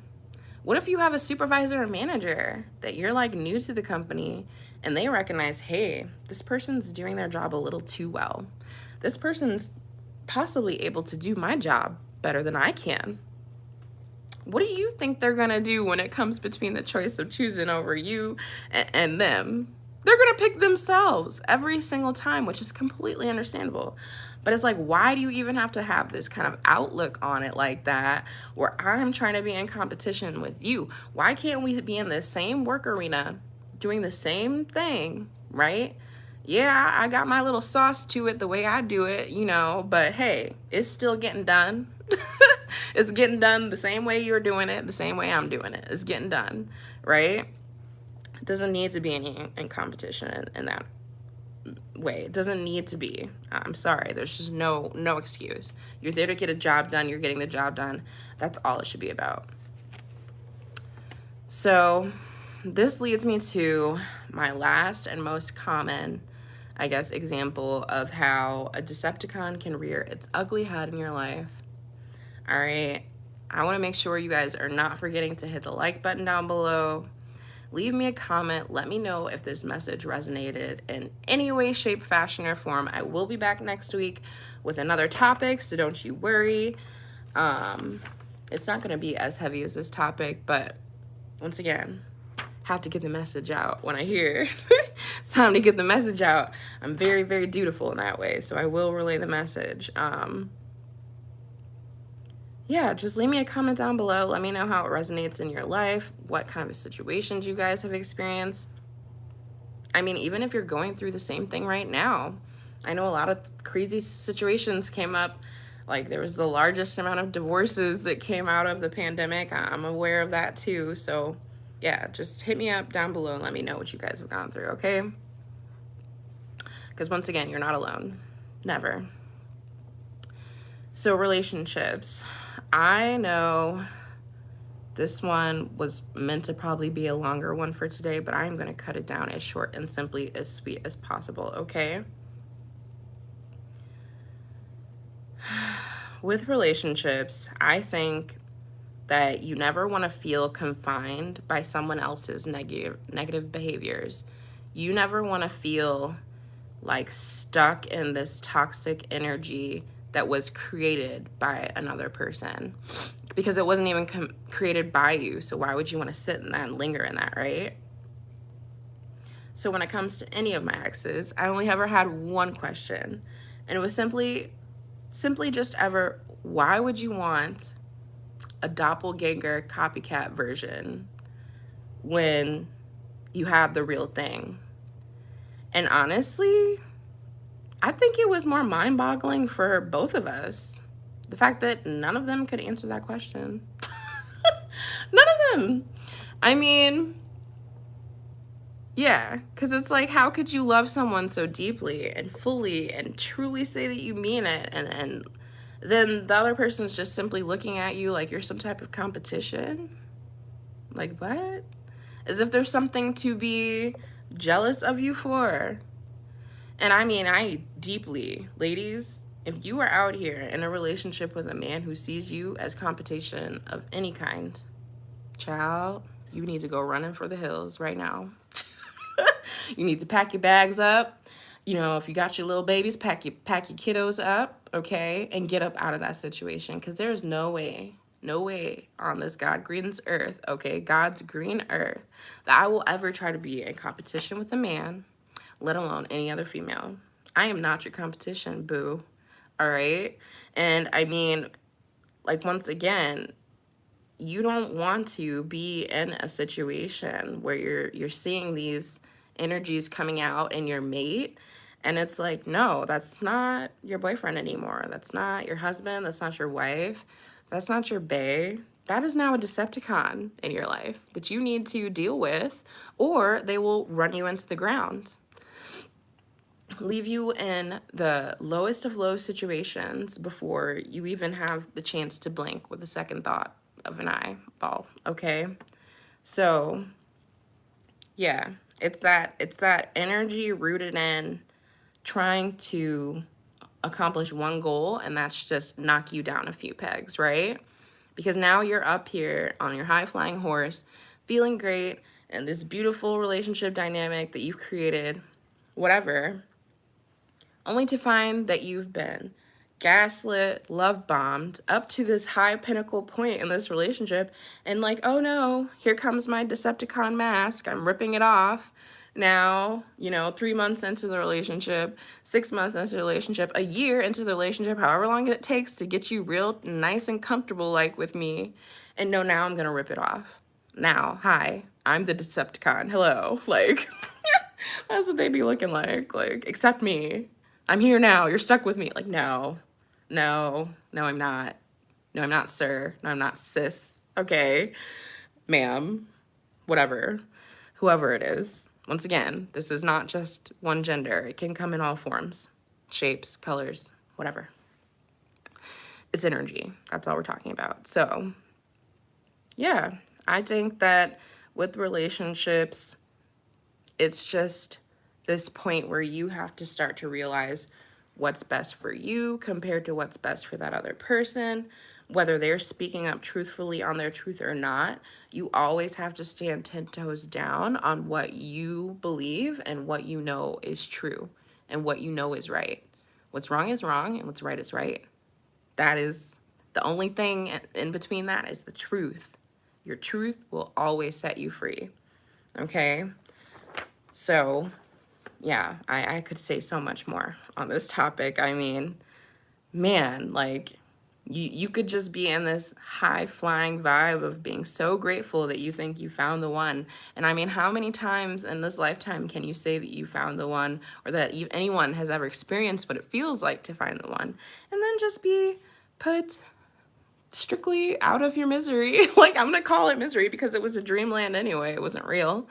What if you have a supervisor or manager that you're like new to the company and they recognize, hey, this person's doing their job a little too well. This person's possibly able to do my job better than I can. What do you think they're going to do when it comes between the choice of choosing over you and them? They're going to pick themselves every single time, which is completely understandable. But it's like, why do you even have to have this kind of outlook on it like that, where I'm trying to be in competition with you? Why can't we be in the same work arena doing the same thing, right? Yeah, I got my little sauce to it the way I do it, you know, but hey, it's still getting done. It's getting done the same way you're doing it, the same way I'm doing it. It's getting done, right? It doesn't need to be any in competition in that way. It doesn't need to be. I'm sorry. There's just no excuse. You're there to get a job done. You're getting the job done. That's all it should be about. So this leads me to my last and most common, I guess, example of how a Decepticon can rear its ugly head in your life. All right, I want to make sure you guys are not forgetting to hit the like button down below. Leave me a comment. Let me know if this message resonated in any way, shape, fashion, or form. I will be back next week with another topic, so don't you worry. It's not going to be as heavy as this topic, but once again, have to get the message out when I hear it's time to get the message out. I'm very, very dutiful in that way, so I will relay the message. Yeah, just leave me a comment down below. Let me know how it resonates in your life, what kind of situations you guys have experienced. I mean, even if you're going through the same thing right now, I know a lot of crazy situations came up. Like, there was the largest amount of divorces that came out of the pandemic. I'm aware of that too. So yeah, just hit me up down below and let me know what you guys have gone through, okay? Because once again, you're not alone. Never. So relationships. I know this one was meant to probably be a longer one for today, but I'm going to cut it down as short and simply as sweet as possible, okay? With relationships, I think that you never want to feel confined by someone else's negative behaviors. You never want to feel like stuck in this toxic energy that was created by another person, because it wasn't even created by you. So why would you want to sit in that and linger in that, right? So when it comes to any of my exes, I only ever had one question, and it was simply just ever, why would you want a doppelganger copycat version when you have the real thing? And honestly, I think it was more mind-boggling for both of us. The fact that none of them could answer that question. None of them. I mean, yeah, because it's like, how could you love someone so deeply and fully and truly say that you mean it, and then the other person's just simply looking at you like you're some type of competition? Like, what? As if there's something to be jealous of you for. And I mean, I deeply, ladies, if you are out here in a relationship with a man who sees you as competition of any kind, child, you need to go running for the hills right now. You need to pack your bags up. You know, if you got your little babies, pack your kiddos up, okay, and get up out of that situation, because there's no way on this God green's earth, okay, God's green earth, that I will ever try to be in competition with a man, let alone any other female. I am not your competition, boo. All right? And I mean, like, once again, you don't want to be in a situation where you're seeing these energies coming out in your mate, and it's like, no, that's not your boyfriend anymore. That's not your husband. That's not your wife. That's not your bae. That is now a Decepticon in your life that you need to deal with, or they will run you into the ground, leave you in the lowest of low situations before you even have the chance to blink with a second thought of an eyeball, okay? So, yeah, it's that energy rooted in trying to accomplish one goal, and that's just knock you down a few pegs, right? Because now you're up here on your high-flying horse, feeling great, and this beautiful relationship dynamic that you've created, whatever, only to find that you've been gaslit, love bombed up to this high pinnacle point in this relationship, and like, oh no, here comes my Decepticon mask. I'm ripping it off. Now, 3 months into the relationship, 6 months into the relationship, a year into the relationship, however long it takes to get you real nice and comfortable like with me. And no, now I'm gonna rip it off. Now, hi, I'm the Decepticon. Hello. Like, that's what they be looking like. Like, accept me. I'm here now. You're stuck with me. Like, no, I'm not. No, I'm not, sir. No, I'm not, sis. Okay, ma'am, whatever, whoever it is. Once again, this is not just one gender. It can come in all forms, shapes, colors, whatever. It's energy. That's all we're talking about. So, yeah, I think that with relationships, it's just this point where you have to start to realize what's best for you compared to what's best for that other person, whether they're speaking up truthfully on their truth or not. You always have to stand 10 toes down on what you believe and what you know is true and what you know is right. What's wrong is wrong and what's right is right. That is the only thing in between. That is the truth. Your truth will always set you free. Okay? So, yeah, I could say so much more on this topic. I mean, man, like, you could just be in this high-flying vibe of being so grateful that you think you found the one. And I mean, how many times in this lifetime can you say that you found the one, or that anyone has ever experienced what it feels like to find the one, and then just be put strictly out of your misery? Like, I'm gonna call it misery because it was a dreamland anyway. It wasn't real.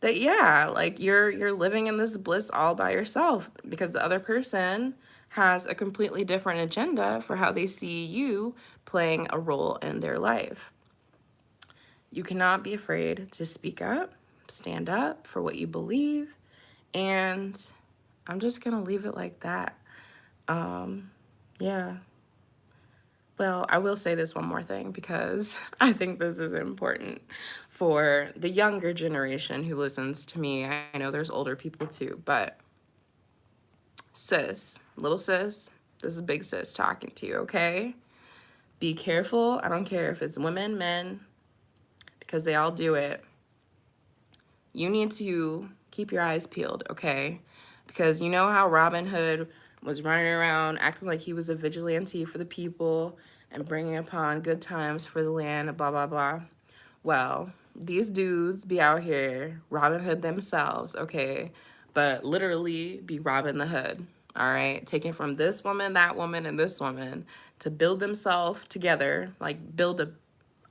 That, yeah, like, you're living in this bliss all by yourself because the other person has a completely different agenda for how they see you playing a role in their life. You cannot be afraid to speak up, stand up for what you believe, and I'm just gonna leave it like that. Yeah. Well, I will say this one more thing because I think this is important for the younger generation who listens to me. I know there's older people too, but sis, little sis, this is big sis talking to you, okay? Be careful. I don't care if it's women, men, because they all do it. You need to keep your eyes peeled, okay? Because you know how Robin Hood was running around acting like he was a vigilante for the people and bringing upon good times for the land, blah, blah, blah. Well, these dudes be out here Robin Hood themselves, okay? But literally be Robin the Hood, all right? Taking from this woman, that woman, and this woman to build themselves together, like build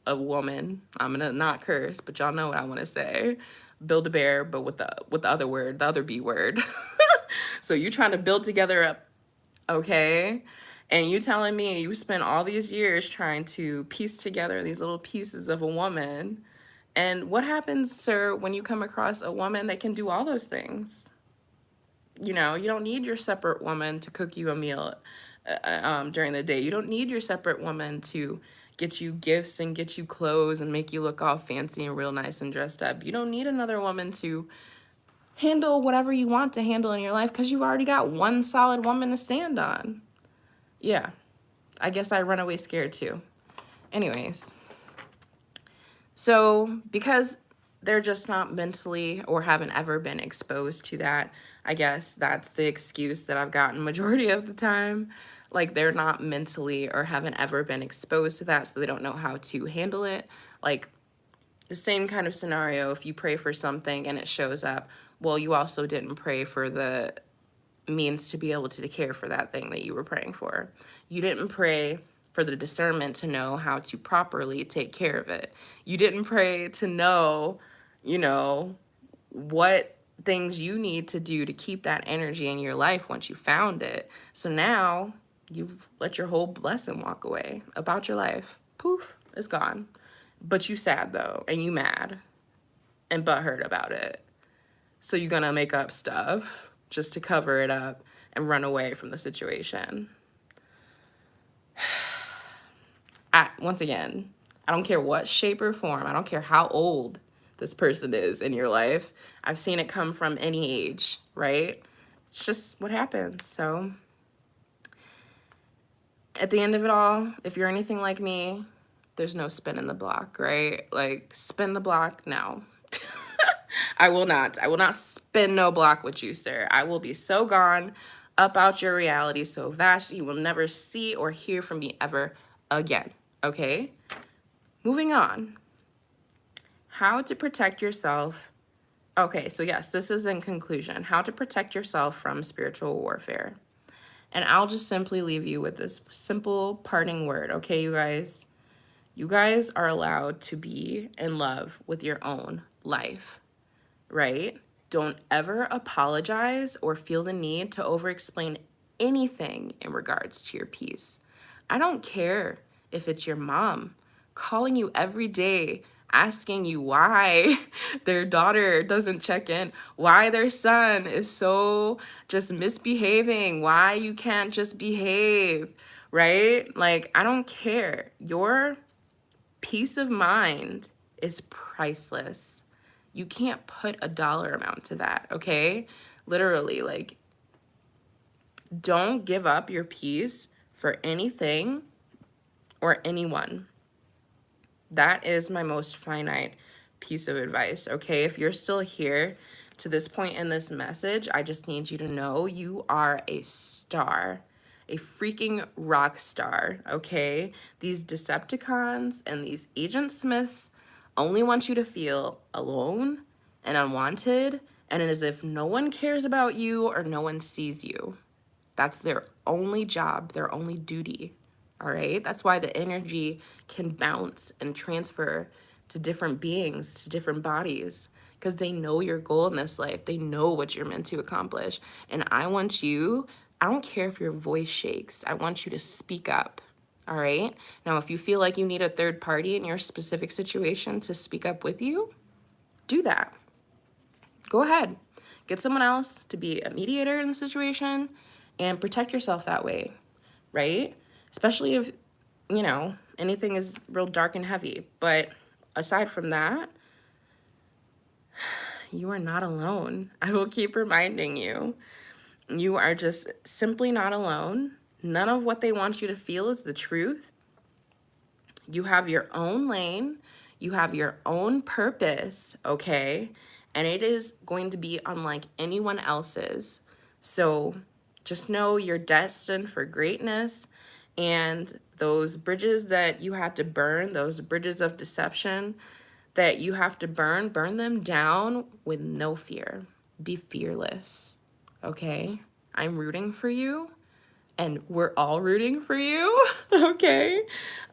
a woman. I'm gonna not curse, but y'all know what I want to say. Build a bear, but with the other word, the other B word. So you trying to build together up, okay? And you telling me you spent all these years trying to piece together these little pieces of a woman. And what happens, sir, when you come across a woman that can do all those things? You know, you don't need your separate woman to cook you a meal during the day. You don't need your separate woman to get you gifts and get you clothes and make you look all fancy and real nice and dressed up. You don't need another woman to handle whatever you want to handle in your life because you've already got one solid woman to stand on. Yeah, I guess I run away scared too. Anyways, so because they're just not mentally or haven't ever been exposed to that, I guess that's the excuse that I've gotten majority of the time. Like they're not mentally or haven't ever been exposed to that, so they don't know how to handle it. Like the same kind of scenario, if you pray for something and it shows up, well, you also didn't pray for the means to be able to care for that thing that you were praying for. You didn't pray for the discernment to know how to properly take care of it. You didn't pray to know, you know, what things you need to do to keep that energy in your life once you found it. So now you've let your whole blessing walk away about your life. Poof, it's gone. But you sad though, and you mad and butthurt about it. So you're gonna make up stuff just to cover it up and run away from the situation. Once again, I don't care what shape or form. I don't care how old this person is in your life. I've seen it come from any age, right? It's just what happens. So at the end of it all, if you're anything like me, there's no spin in the block, right? Like spin the block, no. I will not spin no block with you, sir. I will be so gone up out your reality so vast you will never see or hear from me ever again, okay? Moving on. How to protect yourself. Okay, so yes, this is in conclusion. How to protect yourself from spiritual warfare. And I'll just simply leave you with this simple parting word, okay, you guys? You guys are allowed to be in love with your own life, right? Don't ever apologize or feel the need to over-explain anything in regards to your peace. I don't care if it's your mom calling you every day, asking you why their daughter doesn't check in, why their son is so just misbehaving, why you can't just behave, right? Like, I don't care. Your peace of mind is priceless. You can't put a dollar amount to that, okay? Literally, like, don't give up your peace for anything or anyone. That is my most finite piece of advice, okay? If you're still here to this point in this message, I just need you to know you are a star, a freaking rock star, okay? These Decepticons and these Agent Smiths only want you to feel alone and unwanted and as if no one cares about you or no one sees you. That's their only job, their only duty, all right? That's why the energy can bounce and transfer to different beings, to different bodies, because they know your goal in this life. They know what you're meant to accomplish. And I want you, I don't care if your voice shakes, I want you to speak up, all right? Now, if you feel like you need a third party in your specific situation to speak up with you, do that. Go ahead. Get someone else to be a mediator in the situation and protect yourself that way, right? Especially if, you know, anything is real dark and heavy. But aside from that, you are not alone. I will keep reminding you. You are just simply not alone. None of what they want you to feel is the truth. You have your own lane. You have your own purpose, okay? And it is going to be unlike anyone else's. So just know you're destined for greatness, and those bridges that you had to burn, those bridges of deception that you have to burn them down with no fear. Be fearless, okay? I'm rooting for you, and we're all rooting for you, okay?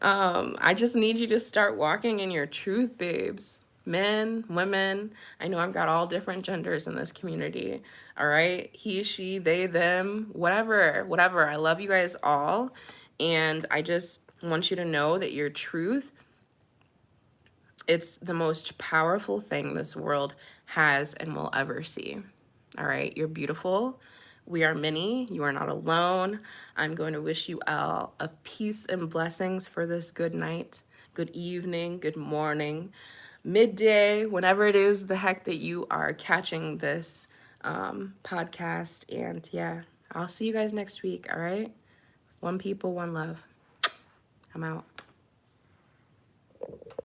I just need you to start walking in your truth, babes. Men, women, I know I've got all different genders in this community, all right? He, she, they, them, whatever. I love you guys all, and I just want you to know that your truth, it's the most powerful thing this world has and will ever see. All right, you're beautiful. We are many. You are not alone. I'm going to wish you all a peace and blessings for this good night, good evening, good morning, midday, whenever it is the heck that you are catching this podcast. And yeah, I'll see you guys next week. All right, one people, one love. I'm out.